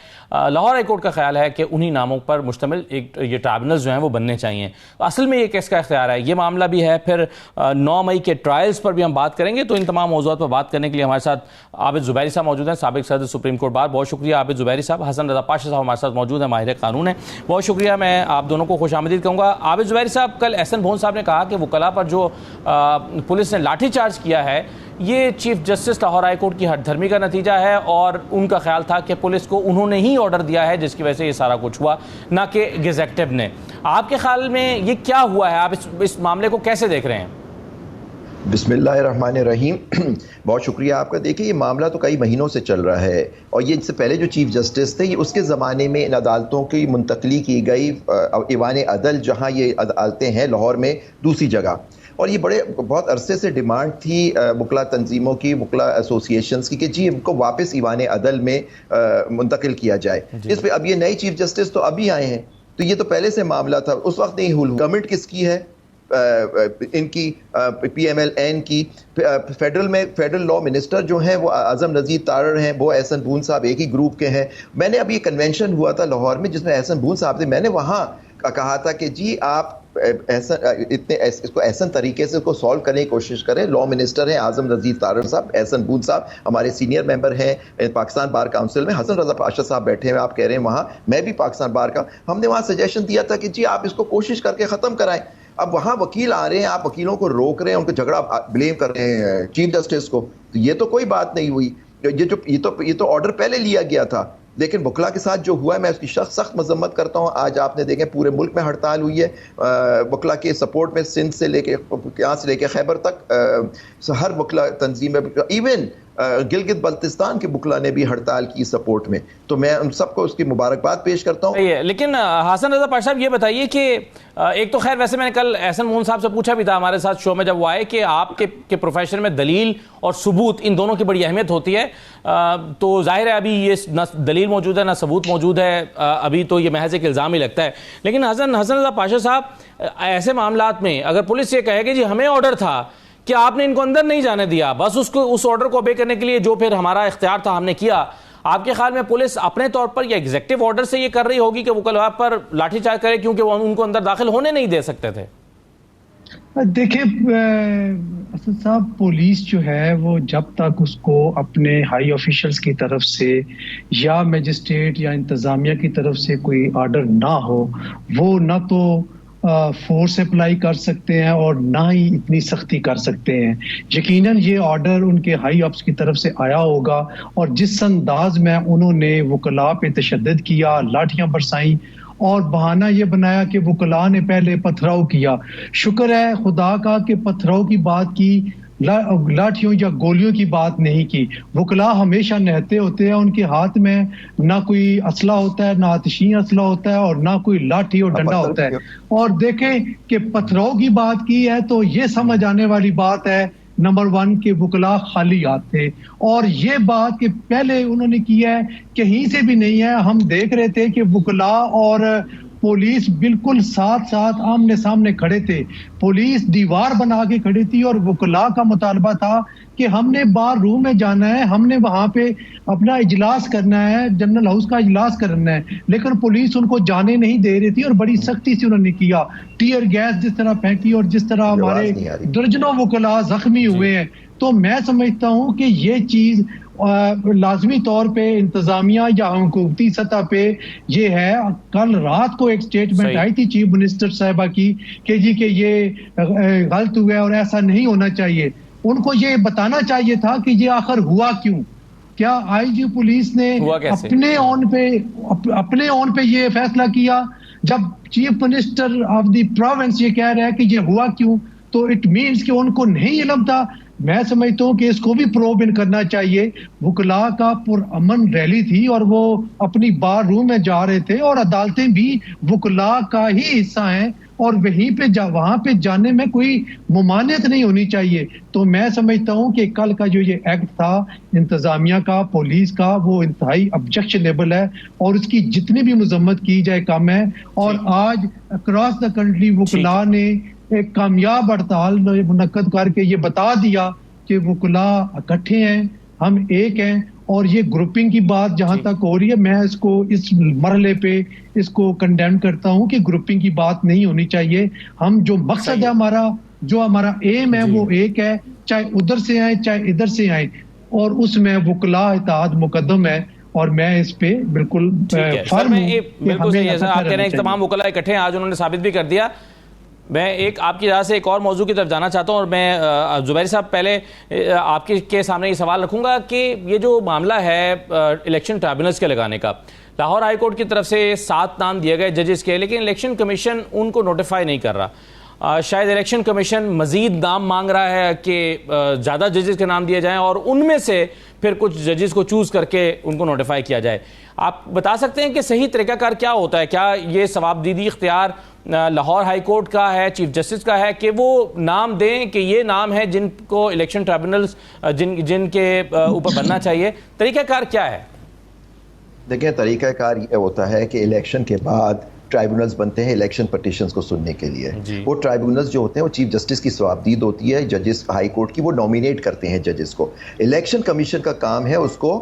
लाहौर हाई कोर्ट का ख्याल है कि उन्हीं नामों पर मुश्तमिल एक ये ट्राइब्यूनल्स जो हैं वो बनने चाहिए। असल में ये किसका इख्तियार है, ये मामला भी है। फिर 9 मई के ट्रायल्स पर भी हम बात करेंगे। तो इन तमाम मौज़ूआत पर बात करने के लिए हमारे साथ आबिद ज़ुबैरी साहब मौजूद हैं, साबिक सदर सुप्रीम कोर्ट बार। बहुत शुक्रिया आबिद ज़ुबैरी साहब। हसन रज़ा पाशा साहब हमारे साथ मौजूद हैं, माहिर कानून है। बहुत शुक्रिया, मैं आप दोनों को खुशामदीद कहूँगा। आबिद ज़ुबैरी साहब, कल एहसन भोन साहब ने कहा कि वकला पर जो पुलिस ने लाठीचार्ज किया है ये chief justice Lahore high court की हठधर्मी का नतीजा है, और उनका ख्याल था कि पुलिस को उन्होंने ही ऑर्डर दिया है जिसकी वजह से ये सारा कुछ हुआ, ना कि एग्जीक्यूटिव ने। आपके ख्याल में ये क्या हुआ है, आप इस मामले को कैसे देख रहे हैं? बिस्मिल्लाहिर्रहमानिर्रहीम। बहुत शुक्रिया आपका। देखिए, ये मामला तो कई महीनों से चल रहा है, और ये इससे पहले जो चीफ जस्टिस थे, ये उसके ज़माने में इन अदालतों की मुंतकली की गई ईवान अदल, जहाँ ये अदालतें हैं लाहौर में, दूसरी जगह, और ये बहुत अरसे से डिमांड थी वकला तंजीमों की, वकला एसोसिएशंस की, कि जी इनको वापस ईवान अदल में मुंतकिल किया जाए। इस पर अब ये नए चीफ जस्टिस तो अभी आए हैं, तो ये तो पहले से मामला था, उस वक्त नहीं हुआ। गवर्नमेंट किसकी है? इनकी PMLN की। फेडरल लॉ मिनिस्टर जो हैं वो आजम नज़ीर तारड़ हैं, वो एहसन बून साहब एक ही ग्रुप के हैं। मैंने अभी एक कन्वेंशन हुआ था लाहौर में जिसमें एहसन बून साहब थे, मैंने वहाँ कहा था कि जी आप इसको एहसन तरीके से इसको सॉल्व करने की कोशिश करें। लॉ मिनिस्टर हैं आजम नज़ीर तारड़ साहब, एहसन बून साहब हमारे सीनियर मेंबर हैं पाकिस्तान बार काउंसिल में, हसन रजा पाशा साहब बैठे हैं, आप कह रहे हैं वहाँ, मैं भी पाकिस्तान बार का। हमने वहाँ सजेशन दिया था कि जी आप इसको कोशिश करके ख़त्म कराएं। अब वहाँ वकील आ रहे हैं, आप वकीलों को रोक रहे हैं, उनको झगड़ा ब्लेम कर रहे हैं चीफ जस्टिस को, तो ये तो कोई बात नहीं हुई। ये तो ऑर्डर पहले लिया गया था, लेकिन वकला के साथ जो हुआ है मैं उसकी सख्त मजम्मत करता हूँ। आज आपने देखे पूरे मुल्क में हड़ताल हुई है वकला के सपोर्ट में, सिंध से लेके यहाँ से लेके खैबर तक हर वकला तंजीम में, इवन गिलगित बल्तिस्तान के वकला ने भी हड़ताल की सपोर्ट में, तो मैं उन सबको उसकी मुबारकबाद पेश करता हूँ। लेकिन हसन रजा पाशा साहब ये बताइए कि एक तो खैर वैसे मैंने कल एहसन मून साहब से पूछा भी था हमारे साथ शो में जब वो आए कि आपके प्रोफेशन में दलील और सबूत इन दोनों की बड़ी अहमियत होती है, तो जाहिर है अभी ये न दलील मौजूद है ना सबूत मौजूद है, अभी तो ये महज एक इल्ज़ाम ही लगता है। लेकिन हसन रजा पाशा साहब, ऐसे मामलात में अगर पुलिस ये कहे कि जी हमें ऑर्डर था कि आपने इनको अंदर नहीं जाने दिया, बस उस ऑर्डर को ओबे करने के लिए जो फिर हमारा इख्तियार था हमने किया, आपके ख्याल में पुलिस अपने तौर पर या एग्जीक्यूटिव ऑर्डर से ये कर रही होगी कि वकला पर लाठीचार्ज करे क्योंकि वो उनको अंदर दाखिल होने नहीं दे सकते थे? देखिए असद साहब, पुलिस जो है वो जब तक उसको अपने हाई ऑफिशियल्स की तरफ से या मजिस्ट्रेट या इंतजामिया की तरफ से कोई ऑर्डर ना हो, वो ना तो फोर्स अप्लाई कर सकते हैं और ना ही इतनी सख्ती कर सकते हैं। यकीनन ये ऑर्डर उनके हाई ऑप्स की तरफ से आया होगा और जिस अंदाज में उन्होंने वकला पे तशद्दुद किया, लाठियां बरसाई और बहाना ये बनाया कि वकला ने पहले पथराव किया। शुक्र है खुदा का कि पथराव की बात की, लाठियों या गोलियों की बात नहीं की। वकला हमेशा नहते होते हैं, उनके हाथ में ना कोई असला होता है, ना आतिशी असला होता है और ना कोई लाठी और डंडा होता है। और देखें कि पथराव की बात की है तो ये समझ आने वाली बात है नंबर 1 के वकला खाली हाथ थे, और ये बात कि पहले उन्होंने किया है कहीं से भी नहीं है। हम देख रहे थे कि वकला और पुलिस बिल्कुल साथ साथ आमने सामने खड़े थे, पुलिस दीवार बना के खड़ी थी और वकला का मुतालबा था कि हमने बार रूम में जाना है, हमने वहां पे अपना इजलास करना है, जनरल हाउस का इजलास करना है, लेकिन पुलिस उनको जाने नहीं दे रही थी और बड़ी सख्ती से उन्होंने किया। टीयर गैस जिस तरह फेंकी और जिस तरह हमारे दर्जनों वकला जख्मी हुए हैं। तो मैं समझता हूँ कि ये चीज लाजमी तौर पे इंतजामिया या हुकूमती सतह पे ये है। कल रात को एक स्टेटमेंट आई थी चीफ मिनिस्टर साहिबा की कि जी कि ये गलत हुआ है और ऐसा नहीं होना चाहिए। उनको ये बताना चाहिए था कि ये आखिर हुआ क्यों। क्या आईजी पुलिस ने अपने ऑन पे ये फैसला किया? जब chief minister of the province ये कह रहा है कि ये हुआ क्यों, तो इट मीन्स कि उनको नहीं इल्म था। मैं समझता हूँ कि इसको भी प्रोब इन करना चाहिए। वकला का पुरअमन रैली थी और वो अपनी बार रूम में जा रहे थे और अदालतें भी वकला का ही हिस्सा हैं और वहां पे जाने में कोई मुमानियत नहीं होनी चाहिए। तो मैं समझता हूँ कि कल का जो ये एक्ट था इंतजामिया का, पुलिस का, वो इंतहाई ऑब्जेक्शनेबल है और उसकी जितनी भी मजम्मत की जाए कम है। और आज अक्रॉस द कंट्री वकला ने एक कामयाब हड़ताल मुनक्कद करके ये बता दिया कि वकला इकट्ठे हैं, हम एक हैं। और ये ग्रुपिंग की बात जहां तक हो रही है, मैं इसको इस मरहले पे इसको कंडेम करता हूं कि ग्रुपिंग की बात नहीं होनी चाहिए। हम जो मकसद है हमारा, जो हमारा एम है वो एक है, चाहे उधर से आए चाहे इधर से आए, और उसमें वकला इत्तेहाद मुकद्दम है। और मैं इस पे बिल्कुल फर्म हूं। बिल्कुल सही है सर, आप कह रहे हैं तमाम वकला इकट्ठे हैं, आज उन्होंने साबित भी कर दिया। मैं एक आपकी राह से एक और मौजू की तरफ जाना चाहता हूं और मैं जुबैरी साहब पहले आपके सामने ये सवाल रखूंगा कि ये जो मामला है इलेक्शन ट्राइब्यूनल्स के लगाने का, लाहौर हाई कोर्ट की तरफ से 7 नाम दिए गए जजेस के, लेकिन इलेक्शन कमीशन उनको नोटिफाई नहीं कर रहा। शायद इलेक्शन कमीशन मजीद नाम मांग रहा है कि ज़्यादा जजेस के नाम दिए जाएं और उनमें से फिर कुछ जजेस को चूज़ करके उनको नोटिफाई किया जाए। आप बता सकते हैं कि सही तरीकाकार क्या होता है? क्या ये सवाबदीदी इख्तियार लाहौर हाई कोर्ट का है, चीफ जस्टिस का है कि वो नाम दें कि ये नाम है जिनको इलेक्शन ट्राइब्यूनल्स जिनके ऊपर बनना चाहिए? तरीकाकार क्या है? देखिए, तरीकाकार ये होता है कि इलेक्शन के बाद ट्राइब्यूनल्स बनते हैं इलेक्शन पिटीशंस को सुनने के लिए। वो ट्राइब्यूनल्स जो होते हैं वो चीफ जस्टिस की सवाबदीद होती है, जजेस हाई कोर्ट की, वो नॉमिनेट करते हैं जजेस को। इलेक्शन कमीशन का काम है उसको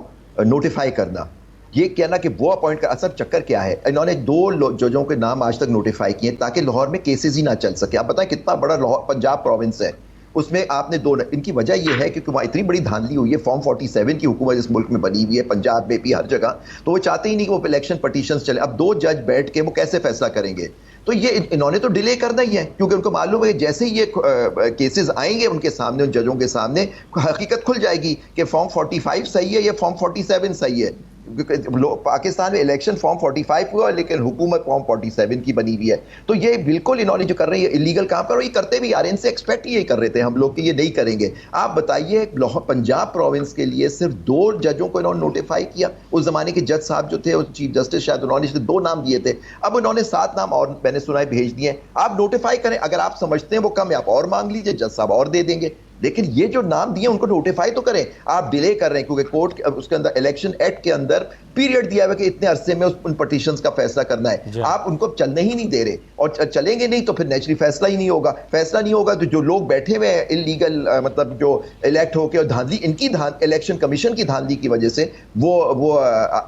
नोटिफाई करना, ये कहना कि वो अपॉइंट कर। असल चक्कर क्या है, इन्होंने 2 जजों के नाम आज तक नोटिफाई किए ताकि लाहौर में केसेस ही ना चल सके। आप बताएं कितना बड़ा लाहौर पंजाब प्रोविंस है, उसमें आपने 2। इनकी वजह यह है कि वहाँ इतनी बड़ी धांधली हुई है, फॉर्म 47 की हुकूमत इस मुल्क में बनी हुई है, पंजाब में भी हर जगह, तो वो चाहते ही नहीं कि वो इलेक्शन पिटीशंस चले। अब 2 जज बैठ के वो कैसे फैसला करेंगे? तो ये इन्होंने तो डिले करना ही है, क्योंकि उनको मालूम है जैसे ही ये केसेस आएंगे उनके सामने, उन जजों के सामने, हकीकत खुल जाएगी कि फॉर्म 45 सही है या फॉर्म 47 सही है। पाकिस्तान में इलेक्शन फॉर्म 45 हुआ लेकिन हुकूमत फॉर्म 47 की बनी हुई है। तो ये बिल्कुल इन्होंने जो कर रही है इलीगल काम कर, ये करते भी यार, इनसे एक्सपेक्ट यही कर रहे थे हम लोग कि ये नहीं करेंगे। आप बताइए, पंजाब प्रोविंस के लिए सिर्फ 2 जजों को इन्होंने नोटिफाई किया। उस जमाने के जज साहब जो थे, चीफ जस्टिस, शायद उन्होंने 2 नाम दिए थे, अब उन्होंने 7 नाम और मैंने सुना है भेज दिए। आप नोटिफाई करें, अगर आप समझते हैं वो कम है आप और मांग लीजिए, जज साहब और दे देंगे, लेकिन ये जो नाम दिए उनको नोटिफाई तो करें। आप डिले कर रहे हैं क्योंकि कोर्ट उसके अंदर इलेक्शन एक्ट के अंदर पीरियड दिया हुआ है कि इतने अरसे में उन पिटीशंस का फैसला करना है। आप उनको चलने ही नहीं दे रहे, और चलेंगे नहीं तो फिर नेचुरली फैसला ही नहीं होगा। फैसला नहीं होगा तो जो लोग बैठे हुए हैं इलीगल, मतलब जो इलेक्ट होके, और धांधली, इनकी इलेक्शन कमीशन की धांधली की वजह से वो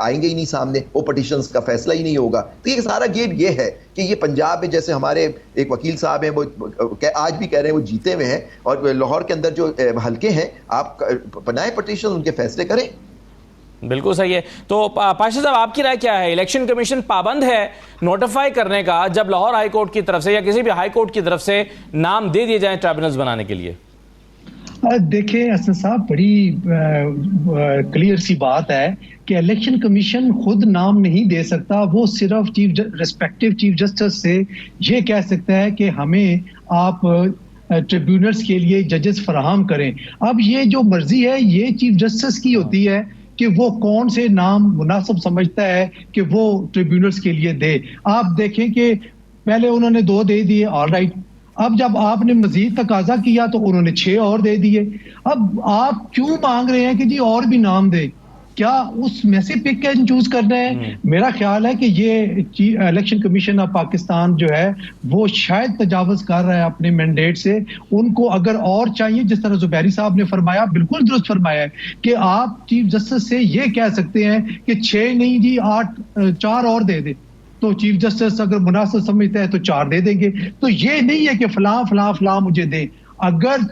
आएंगे ही नहीं सामने, वो पिटीशंस का फैसला ही नहीं होगा। तो ये सारा गेम ये है कि ये पंजाब में, जैसे हमारे एक वकील साहब हैं, वो आज भी कह रहे हैं वो जीते हुए हैं, और लाहौर के अंदर जो हल्के हैं, आप बनाए पिटीशन, उनके फैसले करें। बिल्कुल सही है। तो पाशा साहब, आपकी राय क्या है? इलेक्शन कमीशन पाबंद है नोटिफाई करने का जब लाहौर हाई कोर्ट की तरफ से या किसी भी हाई कोर्ट की तरफ से नाम दे दिए जाए ट्राइब्यूनल्स बनाने के लिए? देखिए हसन साहब, बड़ी क्लियर सी बात है कि इलेक्शन कमीशन खुद नाम नहीं दे सकता। वो सिर्फ रिस्पेक्टिव चीफ जस्टिस से ये कह सकता है कि हमें आप ट्रिब्यूनल्स के लिए जजेस फराहम करें। अब ये जो मर्जी है ये चीफ जस्टिस की होती है कि वो कौन से नाम मुनासिब समझता है कि वो ट्रिब्यूनल्स के लिए दे। आप देखें कि पहले उन्होंने 2 दे दिए, ऑल राइट। अब जब आपने मजीद तकाजा किया तो उन्होंने 6 और दे दिए। अब आप क्यों मांग रहे हैं कि जी और भी नाम दे? क्या उसमें से पिक एंड चूज करना है? मेरा ख्याल है कि ये इलेक्शन कमीशन ऑफ पाकिस्तान जो है वो शायद तजावुज कर रहा है अपने मैंडेट से। उनको अगर और चाहिए, जिस तरह जुबैरी साहब ने फरमाया, बिल्कुल दुरुस्त फरमाया है कि आप चीफ जस्टिस से ये कह सकते हैं कि 6 नहीं जी 8, 4 और दे दे, तो चीफ जस्टिस अगर मुनासिब समझता है तो 4 दे देंगे। तो ये नहीं है कि फलां फलां फलां मुझे दे। अगर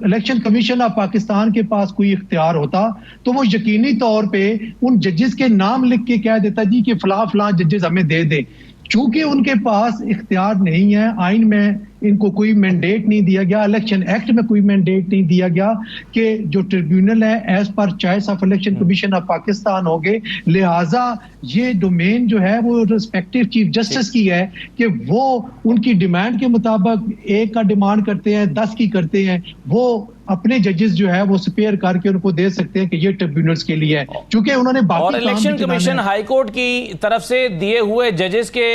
इलेक्शन कमीशन ऑफ पाकिस्तान के पास कोई इख्तियार होता तो वो यकीनी तौर पे उन जजेस के नाम लिख के कह देता जी कि फलां फलां जजेस हमें दे दे। चूंकि उनके पास इख्तियार नहीं है, आइन में इनको कोई मैंडेट नहीं दिया गया, इलेक्शन एक्ट में कोई मैंडेट नहीं दिया गया कि जो ट्रिब्यूनल है as per choice of election commission of Pakistan होंगे, लिहाजा ये डोमेन जो है वो रिस्पेक्टिव चीफ जस्टिस की है कि वो उनकी डिमांड के मुताबिक 1 का डिमांड करते हैं, 10 की करते हैं, वो अपने जजेस जो है वो स्पेयर करके उनको दे सकते हैं कि ये ट्रिब्यूनल्स के लिए है, क्योंकि उन्होंने बाकी और इलेक्शन कमीशन हाई कोर्ट की तरफ से दिए हुए जजेस के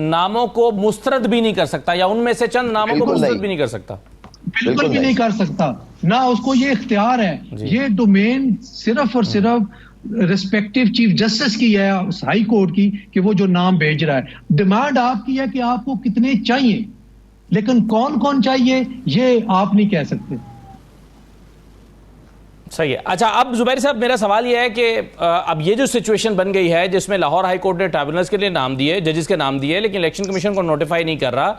नामों को मुस्तरद भी नहीं कर सकता, या उनमें से चंद नामों को मुस्तरद भी नहीं कर सकता। बिल्कुल भी नहीं कर सकता, ना उसको ये इख्तियार है। ये डोमेन सिर्फ और सिर्फ रिस्पेक्टिव चीफ जस्टिस की है, हाई कोर्ट की, कि वो जो नाम भेज रहा है। डिमांड आपकी है कि आपको कितने चाहिए, लेकिन कौन कौन चाहिए ये आप नहीं कह सकते। सही है। अच्छा, अब जुबैर साहब, मेरा सवाल यह है कि अब ये जो सिचुएशन बन गई है जिसमें लाहौर हाई कोर्ट ने ट्राइब्यूनल्स के लिए नाम दिए, जजेस के नाम दिए, लेकिन इलेक्शन कमीशन को नोटिफाई नहीं कर रहा।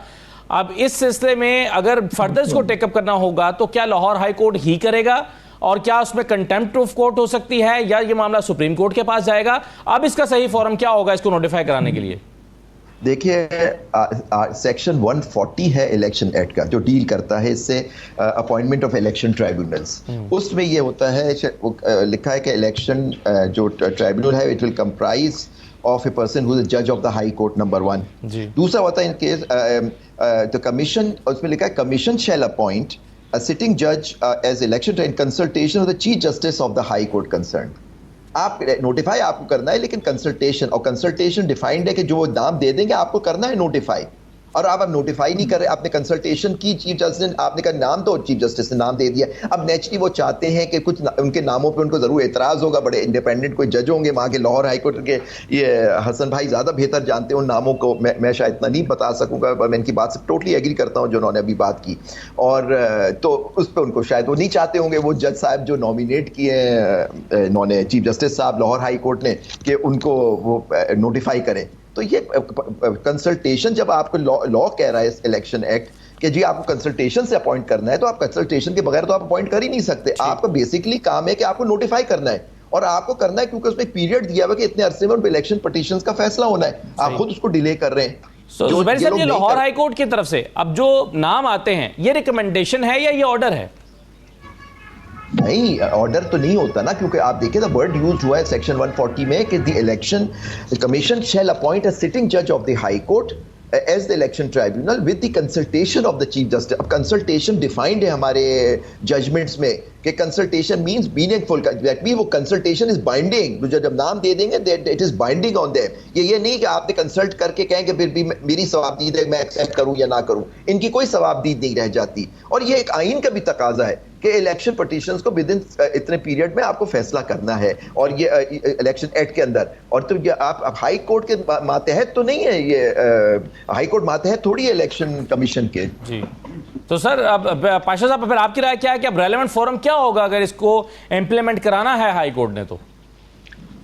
अब इस सिलसिले में अगर फर्दर को टेकअप करना होगा तो क्या लाहौर हाई कोर्ट ही करेगा, और क्या उसमें कंटेम्प्ट ऑफ कोर्ट हो सकती है, या ये मामला सुप्रीम कोर्ट के पास जाएगा? अब इसका सही फॉरम क्या होगा इसको नोटिफाई कराने के लिए? देखिए, सेक्शन 140 है इलेक्शन एक्ट का जो डील करता है इससे, अपॉइंटमेंट ऑफ इलेक्शन ट्राइब्यूनल्स। उसमें ये होता है, लिखा है कि इलेक्शन जो ट्राइब्यूनल है it will comprise of a person who is जज of the high court, number 1। दूसरा होता है इन केस द कमीशन, उसमें लिखा है commission shall appoint a sitting जज as election in consultation of the chief justice of the high court concern. आप notify आपको करना है, लेकिन कंसल्टेशन, और कंसल्टेशन डिफाइंड है कि जो नाम दे देंगे आपको करना है नोटिफाई। और आप नोटिफाई नहीं कर रहे, आपने कंसल्टेशन की चीफ जस्टिस ने, आपने कहा नाम तो चीफ जस्टिस ने नाम दे दिया। अब नेचुरली वो चाहते हैं कि कुछ उनके नामों पे उनको जरूर एतराज होगा, बड़े इंडिपेंडेंट कोई जज होंगे वहां के, लाहौर हाईकोर्ट के, ये हसन भाई ज्यादा बेहतर जानते हैं उन नामों को, मैं शायद इतना नहीं बता सकूंगा, पर मैं इनकी बात से टोटली एग्री करता हूं जो उन्होंने अभी बात की। और तो उस पर उनको शायद वो नहीं चाहते होंगे वो जज साहब जो नॉमिनेट किए हैं इन्होंने चीफ जस्टिस साहब लाहौर हाई कोर्ट ने, कि उनको वो नोटिफाई करें। तो ये कंसल्टेशन जब आपको लॉ कह रहा है इस इलेक्शन एक्ट कि जी आपको कंसल्टेशन से अपॉइंट करना है, तो आप कंसल्टेशन के बगैर तो आप अपॉइंट कर ही नहीं सकते। आपका बेसिकली काम है कि आपको नोटिफाई करना है, और आपको करना है क्योंकि उसमें एक पीरियड दिया हुआ कि इतने अरसे में उन इलेक्शन पिटीशंस का फैसला होना है, आप खुद उसको डिले कर रहे हैं। जुबैर साहब, ये लाहौर हाई कोर्ट की तरफ से अब जो नाम आते हैं, ये रिकमेंडेशन है या ये ऑर्डर है? नहीं, ऑर्डर तो नहीं होता ना, क्योंकि आप देखिए द वर्ड यूज हुआ है सेक्शन 140 में कि the election commission shall appoint a sitting जज of the high court as the election tribunal with the consultation of the chief justice. अब कंसल्टेशन डिफाइंड है हमारे जजमेंट्स में कि consultation means meaningful, that mean वो consultation is binding, तो जब नाम दे देंगे that it is binding on them. ये नहीं कि आपने कंसल्ट करके कहें कि फिर भी मेरी सवाबदीद है, मैं एक्सेप्ट करूं या ना करूं, इनकी कोई सवाबदीद नहीं रह जाती। और ये एक आइन का भी तकाजा है कि इलेक्शन पिटीशंस को विद इन इतने पीरियड में आपको फैसला करना है, और ये इलेक्शन एक्ट के अंदर। और तो ये आप हाई कोर्ट के मातहत तो नहीं है, ये हाई कोर्ट मातहत थोड़ी है इलेक्शन कमीशन के। जी, तो सर अब पाशा साहब, फिर आपकी राय क्या है कि अब रेलेवेंट फोरम क्या होगा अगर इसको इम्प्लीमेंट कराना है हाई कोर्ट ने? तो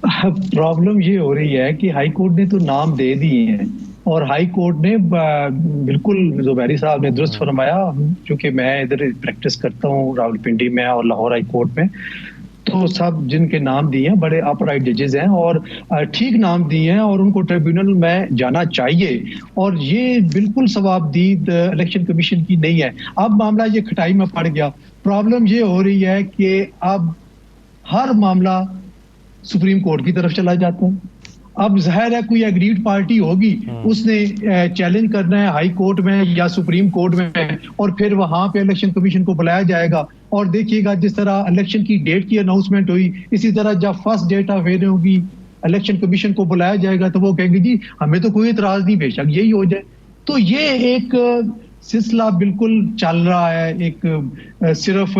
प्रॉब्लम ये हो रही है कि हाई कोर्ट ने तो नाम दे दिए हैं, और हाई कोर्ट ने बिल्कुल जुबैरी साहब ने दुरुस्त फरमाया, क्योंकि मैं इधर प्रैक्टिस करता हूँ रावलपिंडी में और लाहौर हाई कोर्ट में, तो सब जिनके नाम दिए हैं बड़े अपराइट जजेस हैं और ठीक नाम दिए हैं, और उनको ट्रिब्यूनल में जाना चाहिए, और ये बिल्कुल सवाबदीद इलेक्शन कमीशन की नहीं है। अब मामला ये खटाई में पड़ गया। प्रॉब्लम ये हो रही है कि अब हर मामला सुप्रीम कोर्ट की तरफ चला जाता है। अब जाहिर है कोई एग्रीड पार्टी होगी, उसने चैलेंज करना है हाई कोर्ट में या सुप्रीम कोर्ट में, और फिर वहां पे इलेक्शन कमीशन को बुलाया जाएगा। और देखिएगा जिस तरह इलेक्शन की डेट की अनाउंसमेंट हुई, इसी तरह जब फर्स्ट डेट ऑफ हेयरिंग होगी इलेक्शन कमीशन को बुलाया जाएगा, तो वो कहेंगे जी हमें तो कोई इतराज नहीं, बेशक यही हो जाए। तो ये एक सिलसिला बिल्कुल चल रहा है, एक सिर्फ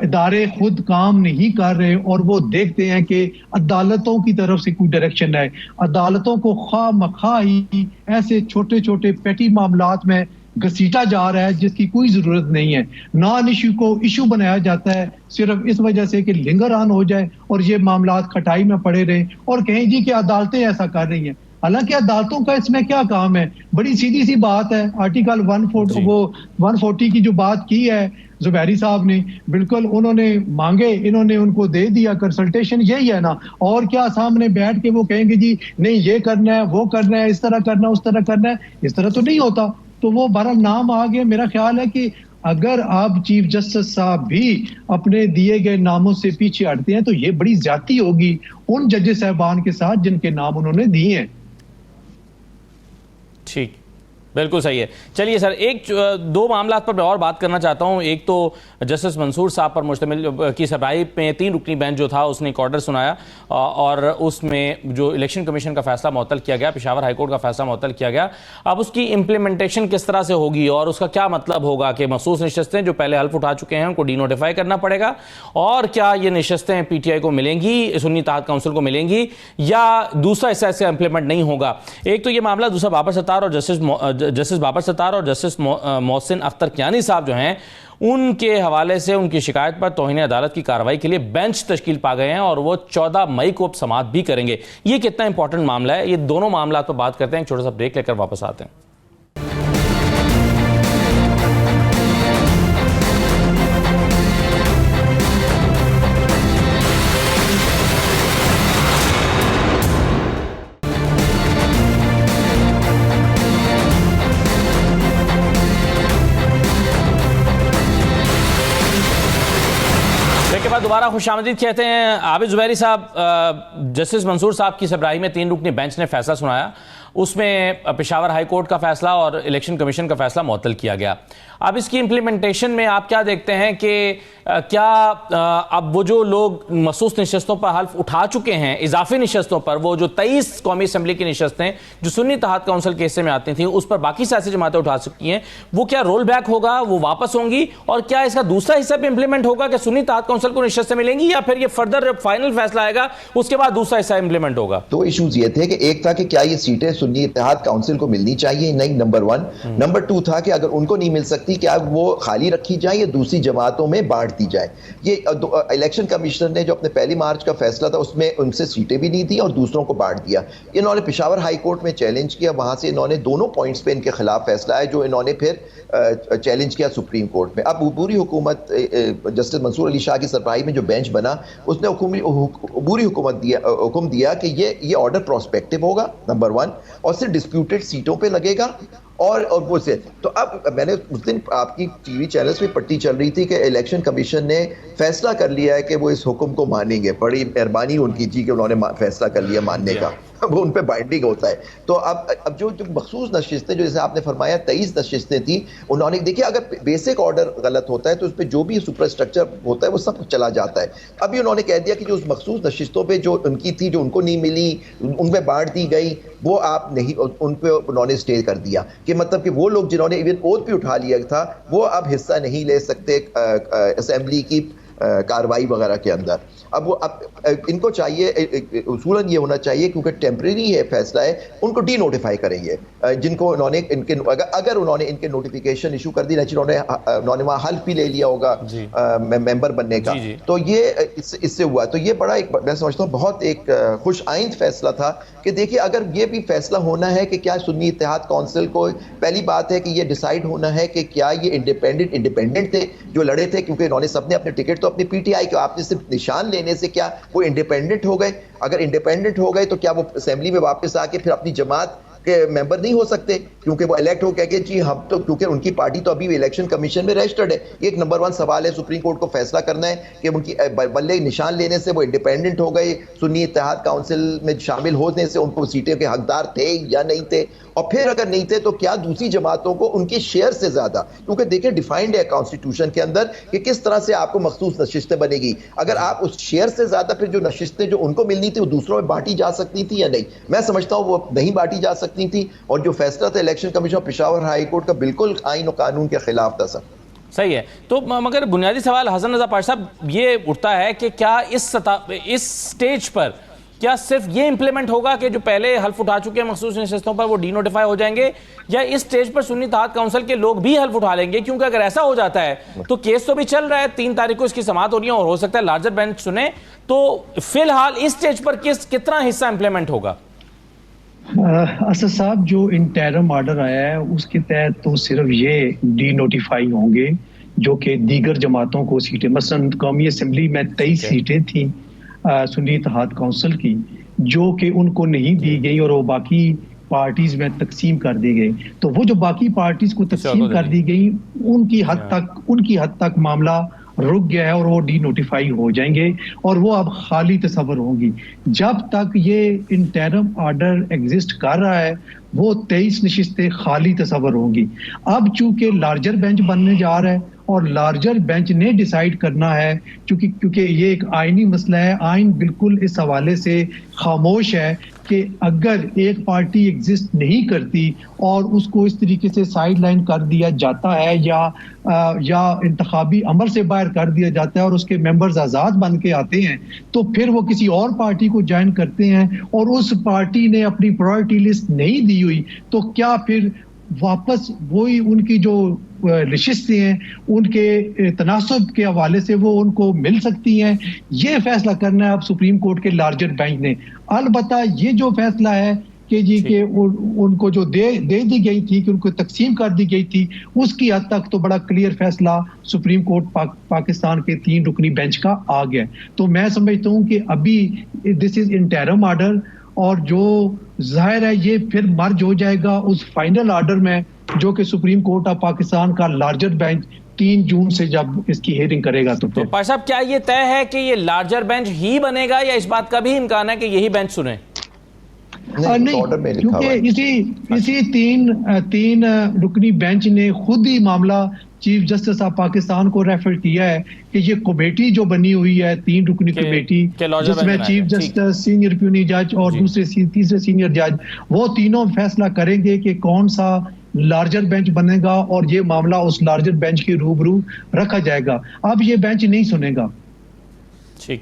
इदारे खुद काम नहीं कर रहे और वो देखते हैं कि अदालतों की तरफ से कोई डायरेक्शन है। अदालतों को खा मखा ही ऐसे छोटे छोटे पेटी मामलात में घसीटा जा रहा है जिसकी कोई जरूरत नहीं है। नॉन इशू को इशू बनाया जाता है सिर्फ इस वजह से कि लिंगर ऑन हो जाए और ये मामलात खटाई में पड़े रहे, और कहें जी कि अदालतें ऐसा कर रही हैं। हालांकि अदालतों का इसमें क्या काम है? बड़ी सीधी सी बात है, आर्टिकल 140 की जो बात की है जुबैरी साहब ने, बिल्कुल उन्होंने मांगे, इन्होंने उनको दे दिया। कंसल्टेशन यही है ना, और क्या सामने बैठ के वो कहेंगे जी नहीं ये करना है, वो करना है, इस तरह करना है, उस तरह करना है? इस तरह तो नहीं होता। तो वो बहरहाल नाम आ गया। मेरा ख्याल है कि अगर आप चीफ जस्टिस साहब भी अपने दिए गए नामों से पीछे हटते हैं तो ये बड़ी ज्यादती होगी उन जजेस साहबान के साथ जिनके नाम उन्होंने दिए हैं। ठीक, बिल्कुल सही है। चलिए सर, एक दो मामला पर मैं और बात करना चाहता हूं। एक तो जस्टिस मंसूर साहब पर मुश्तमिल की सरबराही में 3 रुकनी बेंच जो था उसने एक ऑर्डर सुनाया, और उसमें जो इलेक्शन कमीशन का फैसला मुअत्तल किया गया, पेशावर हाईकोर्ट का फैसला मुअत्तल किया गया। अब उसकी इम्प्लीमेंटेशन किस तरह से होगी और उसका क्या मतलब होगा कि मखसूस नशस्तें जो पहले हल्फ उठा चुके हैं उनको डीनोटिफाई करना पड़ेगा, और क्या ये नशस्तें पीटीआई को मिलेंगी, सुन्नी इत्तेहाद काउंसिल को मिलेंगी, या दूसरा हिस्सा इसका इंप्लीमेंट नहीं होगा? एक तो ये मामला। दूसरा, बाबर सत्तार और जस्टिस बाबर सत्तार और जस्टिस मोहसिन अख्तर कियानी साहब जो हैं, उनके हवाले से उनकी शिकायत पर तौहीन अदालत की कार्रवाई के लिए बेंच तश्कील पा गए हैं और वो 14 मई को अब समाअत भी करेंगे। ये कितना इंपॉर्टेंट मामला है? ये दोनों मामला पर बात करते हैं, एक छोटा सा ब्रेक लेकर वापस आते हैं। दोबारा खुशामदीद कहते हैं। आबिद जुबैरी साहब, जस्टिस मंसूर साहब की सरबराही में 3 रुकनी बेंच ने फैसला सुनाया उसमें पेशावर हाई कोर्ट का फैसला और इलेक्शन कमीशन का फैसला मुअत्तल किया गया। अब इसकी इम्प्लीमेंटेशन में आप क्या देखते हैं कि क्या अब वो जो लोग मखसूस नशस्तों पर हल्फ उठा चुके हैं, इजाफी नशस्तों पर, वो जो 23 कौमी असम्बली की नशस्तें जो सुन्नी इत्तेहाद काउंसिल के हिस्से में आती थी, उस पर बाकी सियासी जमातें उठा चुकी हैं, वो क्या रोल बैक होगा, वो वापस होंगी? और क्या इसका दूसरा हिस्सा भी इंप्लीमेंट होगा कि सुन्नी इत्तेहाद काउंसिल को नशस्तें मिलेंगी, या फिर ये फर्दर फाइनल फैसला आएगा उसके बाद दूसरा हिस्सा इंप्लीमेंट होगा? तो इश्यूज ये थे कि एक था कि क्या ये सीटें सुन्नी इत्तेहाद काउंसिल को मिलनी चाहिए, नहीं, नंबर 1। नंबर 2 था कि अगर उनको नहीं मिल सकती क्या वो खाली रखी जाए या दूसरी जमातों में बांट दी जाए। ये इलेक्शन कमिश्नर ने जो अपने 1 मार्च का फैसला था उसमें उनसे सीटें भी नहीं दी और दूसरों को बांट दिया। इन्होंने पेशावर हाई कोर्ट में चैलेंज किया, वहां से इन्होंने दोनों पॉइंट्स पे इनके खिलाफ फैसला है जो इन्होंने फिर चैलेंज किया सुप्रीम कोर्ट में। अब पूरी हुकूमत जस्टिस मंसूर अली शाह की सरबराही में जो बेंच बना उसने पूरी हुक्म दिया कि ये ऑर्डर प्रोस्पेक्टिव होगा, नंबर 1, और सिर्फ डिस्प्यूटेड सीटों पे लगेगा और वो से। तो अब मैंने उस दिन आपकी टीवी चैनल्स पे पट्टी चल रही थी कि इलेक्शन कमीशन ने फैसला कर लिया है कि वो इस हुक्म को मानेंगे। बड़ी मेहरबानी उनकी जी कि उन्होंने फैसला कर लिया मानने का, वो उन पे बाइंडिंग होता है। तो अब जो मखसूस नशिस्तें जो जैसे आपने फरमाया 23 नशिस्तें थी, उन्होंने देखिए अगर बेसिक ऑर्डर गलत होता है तो उस पर जो भी सुपर स्ट्रक्चर होता है वो सब चला जाता है। अभी उन्होंने कह दिया कि जो उस मखसूस नशिस्तों पे जो उनकी थी, जो उनको नहीं मिली, उनमें बांट दी गई, वो आप नहीं, उन पे उन्होंने स्टे कर दिया कि मतलब कि वो लोग जिन्होंने इवन ओथ भी उठा लिया था वो अब हिस्सा नहीं ले सकते असेंबली की कार्रवाई वगैरह के अंदर। अब इनको चाहिए, उसूलन ये होना चाहिए क्योंकि टेम्परेरी है फैसला है, उनको डी नोटिफाई करेंगे जिनको उन्होंने इनके अगर उन्होंने इनके नोटिफिकेशन इशू कर दी, उन्होंने वहाँ हल्फ भी ले लिया होगा मेंबर बनने का। तो ये इससे हुआ। तो ये बड़ा एक, मैं समझता हूँ बहुत एक खुश आइंद फैसला था कि देखिए अगर ये भी फैसला होना है कि क्या सुन्नी इत्तेहाद काउंसिल को, पहली बात है कि ये डिसाइड होना है कि क्या ये इंडिपेंडेंट थे जो लड़े थे, क्योंकि इन्होंने सबने अपने टिकट तो अपनी पीटीआई के, आपने सिर्फ निशान लेने से क्या वो इंडिपेंडेंट हो गए? अगर इंडिपेंडेंट हो गए तो क्या वो असेंबली में वापस आके फिर अपनी जमात के मेंबर नहीं हो सकते क्योंकि वो इलेक्ट हो गए जी हम तो, क्योंकि उनकी पार्टी तो अभी इलेक्शन कमीशन में रजिस्टर्ड है। ये एक नंबर 1 सवाल है, सुप्रीम कोर्ट को फैसला करना है कि उनकी बल्ले निशान लेने से वो इंडिपेंडेंट हो गए, सुन्नी इत्तेहाद काउंसिल में शामिल होने से उनको सीटें के हकदार थे या नहीं थे, और फिर अगर नहीं थे तो क्या दूसरी जमातों को उनके शेयर से ज्यादा, क्योंकि देखिए डिफाइंड है कॉन्स्टिट्यूशन के अंदर कि किस तरह से आपको मखसूस नशिस्तें बनेगी। अगर आप उस शेयर से ज्यादा फिर जो नशिस्तें जो उनको मिलनी थी वो दूसरों में बांटी जा सकती थी या नहीं, मैं समझता हूं वो नहीं बांटी जा सकती थी। और जो फैसला था election commission of Peshawar high court का बिल्कुल आईन और कानून के खिलाफ था सर। सही है। तो मगर बुनियादी सवाल हसन रजा पाशा साहब ये उठता है कि क्या इस स्टेज पर क्या सिर्फ ये इंप्लीमेंट होगा कि जो पहले हल्फ उठा चुके हैं मखसूस नशिस्तों पर वो डी नोटिफाई हो जाएंगे, या इस स्टेज पर सुन्नी इत्तेहाद काउंसिल के लोग भी हल्फ उठा लेंगे? क्योंकि अगर ऐसा हो जाता है तो केस तो भी चल रहा है, 3 तारीख को इसकी समाअत हो रही है और हो सकता है लार्जर बेंच सुने, तो फिलहाल इस स्टेज पर कितना हिस्सा इंप्लीमेंट होगा? असद साहब, जो इंटरिम ऑर्डर आया है उसके तहत तो सिर्फ ये डी नोटिफाई होंगे जो कि दीगर जमातों को सीटें, मसलन कौमी असम्बली में 23 सीटें थी सुन्नी इत्तेहाद काउंसिल की जो कि उनको नहीं दी गई और वो बाकी पार्टीज में तकसीम कर दी गई, तो वो जो बाकी पार्टीज को तकसीम कर दी गई उनकी हद तक मामला रुक गया है और वो डी नोटिफाई हो जाएंगे और वो अब खाली तस्वर होंगी। जब तक ये इंटरिम ऑर्डर एग्जिस्ट कर रहा है वो 23 नशिस्तें खाली तस्वर होंगी। अब चूंकि लार्जर बेंच बनने जा रहा है और लार्जर बेंच ने डिसाइड करना है, क्योंकि ये एक आईनी मसला है, आइन बिल्कुल इस हवाले से खामोश है कि अगर एक पार्टी एग्जिस्ट नहीं करती और उसको इस तरीके से साइड लाइन कर दिया जाता है या इंतखाबी अमल से बाहर कर दिया जाता है और उसके मेंबर्स आज़ाद बन के आते हैं तो फिर वो किसी और पार्टी को ज्वाइन करते हैं और उस पार्टी ने अपनी प्रायोरिटी लिस्ट नहीं दी हुई, तो क्या फिर वापस वही उनकी जो नशिस्तें हैं उनके तनासब के हवाले से वो उनको मिल सकती हैं? ये फैसला करना है अब सुप्रीम कोर्ट के लार्जर बेंच ने। अलबत्ता ये जो फैसला है कि जी के उनको जो दे दी गई थी, कि उनको तकसीम कर दी गई थी, उसकी हद तक तो बड़ा क्लियर फैसला सुप्रीम कोर्ट पाकिस्तान के 3 रुकनी बेंच का आ गया। तो मैं समझता हूँ कि अभी दिस इज इंटरिम ऑर्डर और जो जाहिर है ये फिर मर्ज हो जाएगा उस फाइनल ऑर्डर में जो कि सुप्रीम कोर्ट ऑफ पाकिस्तान का लार्जर बेंच 3 जून से जब इसकी हियरिंग करेगा। तो पाशा साहब, क्या ये तय है कि ये लार्जर बेंच ही बनेगा या इस बात का भी इम्कान है कि यही बेंच सुने? नहीं, ऑर्डर में लिखा हुआ है। क्योंकि इसी तीन रुकनी बेंच ने खुद ही मामला चीफ जस्टिस ऑफ पाकिस्तान को रेफर किया है कि ये कमेटी जो बनी हुई है 3 रुकनी कमेटी, जिसमें चीफ जस्टिस, सीनियर प्यूनी जज और तीसरे सीनियर जज, वो तीनों फैसला करेंगे कि कौन सा लार्जर बेंच बनेगा और ये मामला उस लार्जर बेंच के रूबरू रखा जाएगा। अब ये बेंच नहीं सुनेगा। ठीक,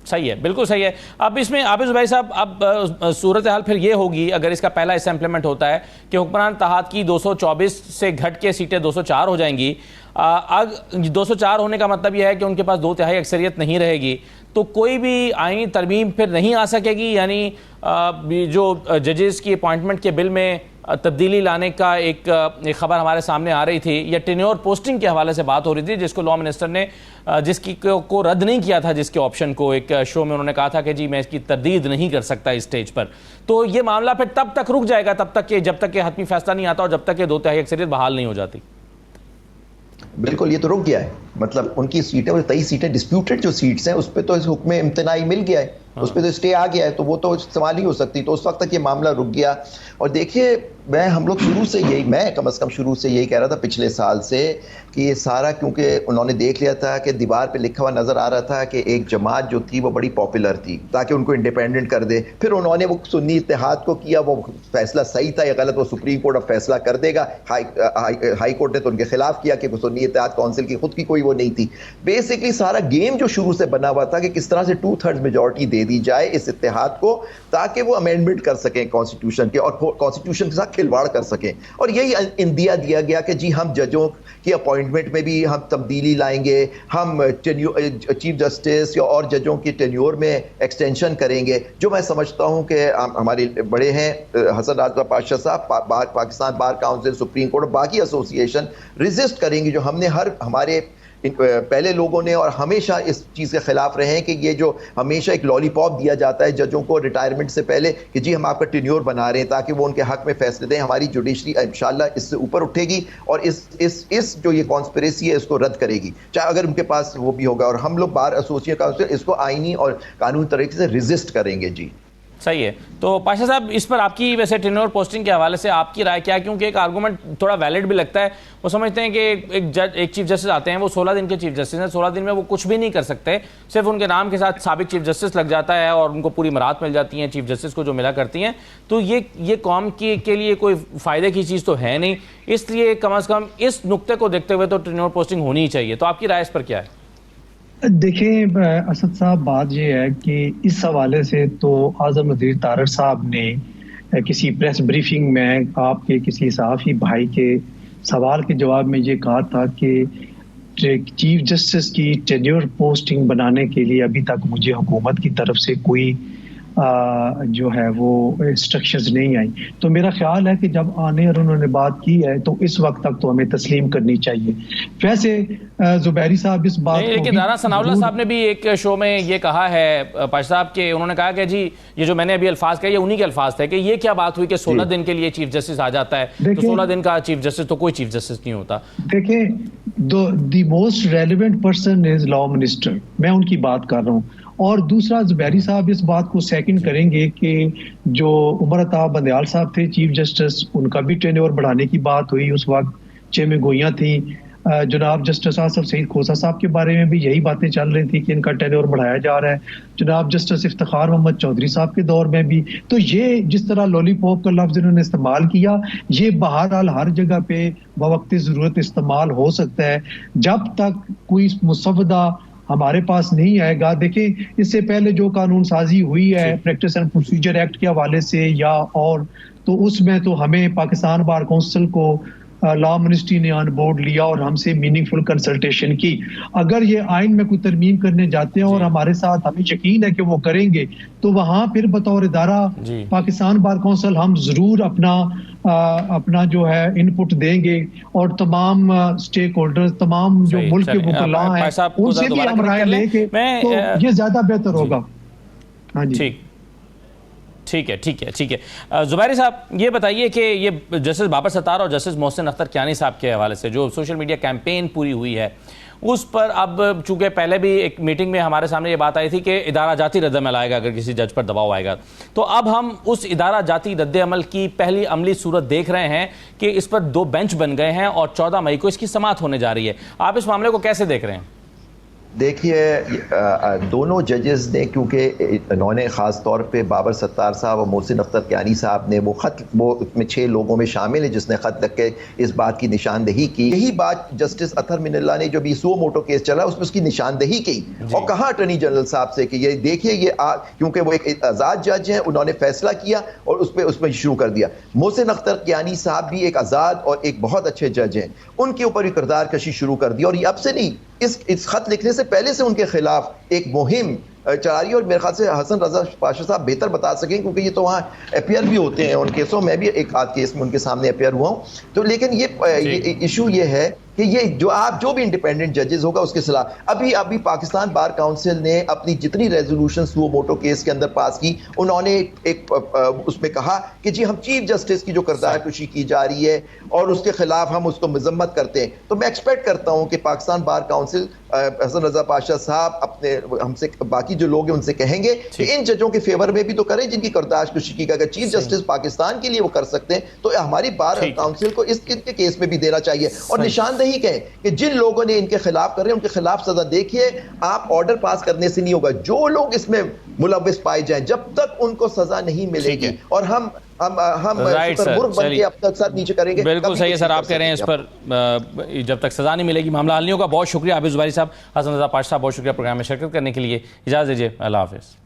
सही है, बिल्कुल सही है। अब इसमें आबिद भाई साहब, अब सूरत हाल फिर ये होगी अगर इसका पहला हिस्सा इंप्लीमेंट होता है कि हुक्मरान तहात की 224 से घट के सीटें 204 हो जाएंगी। अब 204 होने का मतलब यह है कि उनके पास 2/3 अक्सरियत नहीं रहेगी, तो कोई भी आईनी तरमीम फिर नहीं आ सकेगी। यानी जो जजेस की अपॉइंटमेंट के बिल में तब्दीली लाने का एक खबर हमारे सामने आ रही थी, या टेन्योर पोस्टिंग के हवाले से बात हो रही थी, जिसको लॉ मिनिस्टर ने जिसकी को रद्द नहीं किया था, जिसके ऑप्शन को एक शो में उन्होंने कहा था कि जी मैं इसकी तरदीद नहीं कर सकता इस स्टेज पर। तो ये मामला फिर तब तक रुक जाएगा तब तक कि जब तक कि हतमी फैसला नहीं आता और जब तक कि 2/3 अक्सरियत बहाल नहीं हो जाती। बिल्कुल, ये तो रुक गया है। मतलब उनकी सीटें, 23 सीटें डिस्प्यूटेड जो सीट्स हैं, उस पर तो इस हुक्म इम्तनाई मिल गया है, उस पर तो स्टे आ गया है, तो वो तो इस्तेमाल ही हो सकती। तो उस वक्त तक ये मामला रुक गया। और देखिए, हम लोग शुरू से यही, मैं कम से कम शुरू से यही कह रहा था पिछले साल से कि ये सारा, क्योंकि उन्होंने देख लिया था कि दीवार पे लिखा हुआ नजर आ रहा था कि एक जमात जो थी वो बड़ी पॉपुलर थी, ताकि उनको इंडिपेंडेंट कर दे। फिर उन्होंने वो सुन्नी इत्तेहाद को किया, वो फैसला सही था या गलत वो सुप्रीम कोर्ट अब फैसला कर देगा। हाई कोर्ट ने तो उनके खिलाफ किया कि सुन्नी इत्तेहाद काउंसिल की खुद की कोई वो नहीं थी। बेसिकली सारा गेम जो शुरू से बना हुआ था कि किस तरह से 2/3 मेजॉरिटी दे दी जाए इस इत्तेहाद को, ताकि वो अमेंडमेंट कर सकें कॉन्स्टिट्यूशन के और कॉन्स्टिट्यूशन के साथ खिलवाड़ कर सकें। और यही इंदिया दिया गया कि जी हम जजों की अपॉइंटमेंट में भी हम तब्दीली लाएंगे, हम चीफ जस्टिस या और जजों की टेन्योर में एक्सटेंशन करेंगे। जो मैं समझता हूं कि हमारे बड़े हैं हसन राजा पाशा साहब, Pakistan bar council, supreme court और बाकी एसोसिएशन रेजिस्ट करेंगे। जो हमने हमारे पहले लोगों ने और हमेशा इस चीज़ के खिलाफ रहे हैं कि ये जो हमेशा एक लॉलीपॉप दिया जाता है जजों को रिटायरमेंट से पहले कि जी हम आपका टेन्योर बना रहे हैं ताकि वो उनके हक में फैसले दें। हमारी जुडिशरी इंशाल्लाह इससे ऊपर उठेगी और इस जो ये कॉन्स्पिरेसी है इसको रद्द करेगी, चाहे अगर उनके पास वो भी होगा। और हम लोग बार एसोसिएशन काउंसिल इसको आईनी और कानूनी तरीके से रेजिस्ट करेंगे। जी सही है। तो पाशा साहब, इस पर आपकी वैसे टेन्योर पोस्टिंग के हवाले से आपकी राय क्या है? क्योंकि एक आर्गूमेंट थोड़ा वैलिड भी लगता है। वो समझते हैं कि एक चीफ जस्टिस आते हैं, वो 16 दिन के चीफ जस्टिस हैं, 16 दिन में वो कुछ भी नहीं कर सकते, सिर्फ उनके नाम के साथ साबिक चीफ जस्टिस लग जाता है और उनको पूरी मराहत मिल जाती हैं चीफ जस्टिस को जो मिला करती हैं। तो ये कौम के लिए कोई फ़ायदे की चीज़ तो है नहीं, इसलिए कम अज़ कम इस नुक्ते को देखते हुए तो टेन्योर पोस्टिंग होनी ही चाहिए। तो आपकी राय इस पर क्या है? देखें असद साहब, बात यह है कि इस हवाले से तो आज़म वज़ीर तारड़ साहब ने किसी प्रेस ब्रीफिंग में आपके किसी सहाफ़ी भाई के सवाल के जवाब में ये कहा था कि चीफ जस्टिस की टेन्योर पोस्टिंग बनाने के लिए अभी तक मुझे हुकूमत की तरफ से कोई जो है वो इंस्ट्रक्शंस नहीं आई। तो मेरा ख्याल है कि जब आने और उन्होंने बात की है तो इस वक्त तक तो हमें तस्लीम करनी चाहिए। वैसे जुबैरी साहब इस बात लेकिन राना सनाउल्लाह साहब ने भी एक शो में ये कहा है पाशा साहब के, उन्होंने कहा कि जी ये जो मैंने अभी अल्फाज कहे ये उन्हीं के अल्फाज थे कि ये क्या बात हुई कि 16 दिन के लिए चीफ जस्टिस आ जाता है, तो 16 दिन का चीफ जस्टिस तो कोई चीफ जस्टिस नहीं होता। देखें, the most relevant person is law minister, मैं उनकी बात कर रहा हूँ। और दूसरा, जुबैरी साहब इस बात को सेकंड करेंगे कि जो उमर अताब बंदयाल साहब थे चीफ जस्टिस, उनका भी टेन्योर बढ़ाने की बात हुई, उस वक्त 6 में गोइयां थी। जनाब जस्टिस आसफ सईद खोसा साहब के बारे में भी यही बातें चल रही थी कि इनका टेन्योर बढ़ाया जा रहा है। जनाब जस्टिस इफ्तिखार मोहम्मद चौधरी साहब के दौर में भी। तो ये जिस तरह लॉलीपॉप का लफ्ज इन्होंने इस्तेमाल किया, ये बहरहाल हर जगह पे बवक्त ज़रूरत इस्तेमाल हो सकता है जब तक कोई मुसवदा हमारे पास नहीं आएगा। देखिए, इससे पहले जो कानून साजी हुई है प्रैक्टिस एंड प्रोसीजर एक्ट के हवाले से या और, तो उसमें तो हमें पाकिस्तान बार काउंसिल को लॉ मिनिस्ट्री ने ऑन बोर्ड लिया और हमसे मीनिंगफुल कंसल्टेशन की। अगर ये आइन में कोई तरमीम करने जाते हैं और हमारे साथ हमें यकीन है कि वो करेंगे, तो वहां फिर बतौर इदारा पाकिस्तान बार काउंसिल हम जरूर अपना जो है इनपुट देंगे और तमाम स्टेक होल्डर्स, तमाम जो मुल्क के वकला हैं उनसे भी हम राय लेके, तो ये ज्यादा बेहतर होगा। हाँ जी, ठीक है। जुबैरी साहब, ये बताइए कि ये जस्टिस बाबर सत्तार और जस्टिस मोहसिन अख्तर कियानी साहब के हवाले से जो सोशल मीडिया कैंपेन पूरी हुई है, उस पर अब चूंकि पहले भी एक मीटिंग में हमारे सामने ये बात आई थी कि इदारा जाती रद्द-ए-अमल आएगा अगर किसी जज पर दबाव आएगा, तो अब हम उस इदारा जाती रद्द-ए-अमल की पहली अमली सूरत देख रहे हैं कि इस पर 2 बेंच बन गए हैं और 14 मई को इसकी समाअत होने जा रही है। आप इस मामले को कैसे देख रहे हैं? देखिए, दोनों जजेस ने, क्योंकि इन्होंने ख़ास तौर पे बाबर सत्तार साहब और मोहसिन अख्तर कियानी साहब ने वो उसमें 6 लोगों में शामिल है जिसने ख़त लिख के इस बात की निशानदेही की। यही बात जस्टिस अतहर मिनल्ला ने जो भी सुओ मोटो केस चला उसमें उसकी निशानदेही की और कहा अटॉर्नी जनरल साहब से कि ये देखिए, ये क्योंकि वो एक आज़ाद जज हैं, उन्होंने फैसला किया और उसमें शुरू कर दिया। मोहसिन अख्तर कियानी साहब भी एक आज़ाद और एक बहुत अच्छे जज हैं, उनके ऊपर भी किरदार कशी शुरू कर दी और ये अब से नहीं, इस खत लिखने से पहले से उनके खिलाफ एक मुहिम चला रही है। और मेरे ख्याल से हसन रजा पाशा साहब बेहतर बता सकें क्योंकि ये तो वहाँ अपियर भी होते हैं उन केसों में, भी एक आध केस में उनके सामने अपियर हुआ हूँ। तो लेकिन ये इशू ये है कि ये जो भी इंडिपेंडेंट जजेस होगा उसके खिलाफ अभी पाकिस्तान बार काउंसिल ने अपनी जितनी रेजोल्यूशन सुओ मोटो केस के अंदर पास की, उन्होंने एक उसमें कहा कि जी हम चीफ जस्टिस की जो किरदार कशी की जा रही है और उसके खिलाफ हम उसको मजम्मत करते हैं। तो मैं एक्सपेक्ट करता हूं कि पाकिस्तान बार काउंसिल हसन रजा पाशा साहब अपने हमसे बाकी जो लोग हैं उनसे कहेंगे कि इन जजों के फेवर में भी तो करें जिनकी किरदार कशी की। अगर चीफ जस्टिस पाकिस्तान के लिए वो कर सकते हैं तो हमारी बार काउंसिल को इनके केस में भी देना चाहिए और निशानदेही कहें कि जिन लोगों ने इनके खिलाफ कर रहे हैं उनके खिलाफ सजा। देखिए, आप ऑर्डर पास करने से नहीं होगा, जो लोग इसमें मुलव्विस पाए जाएं जब तक उनको सजा नहीं मिलेगी और हम शुक्रमुर्ग बन के अब तक सर नीचे करेंगे। बिल्कुल सही है सर, आप कह रहे हैं इस पर जब तक सजा नहीं मिलेगी मामला हल नहीं होगा। बहुत शुक्रिया हाफिज जुबैरी साहब, हसन रजा पाशा साहब, बहुत शुक्रिया प्रोग्राम में शिरकत करने के लिए। इजाज़त दीजिए, अल्लाह हाफिज़।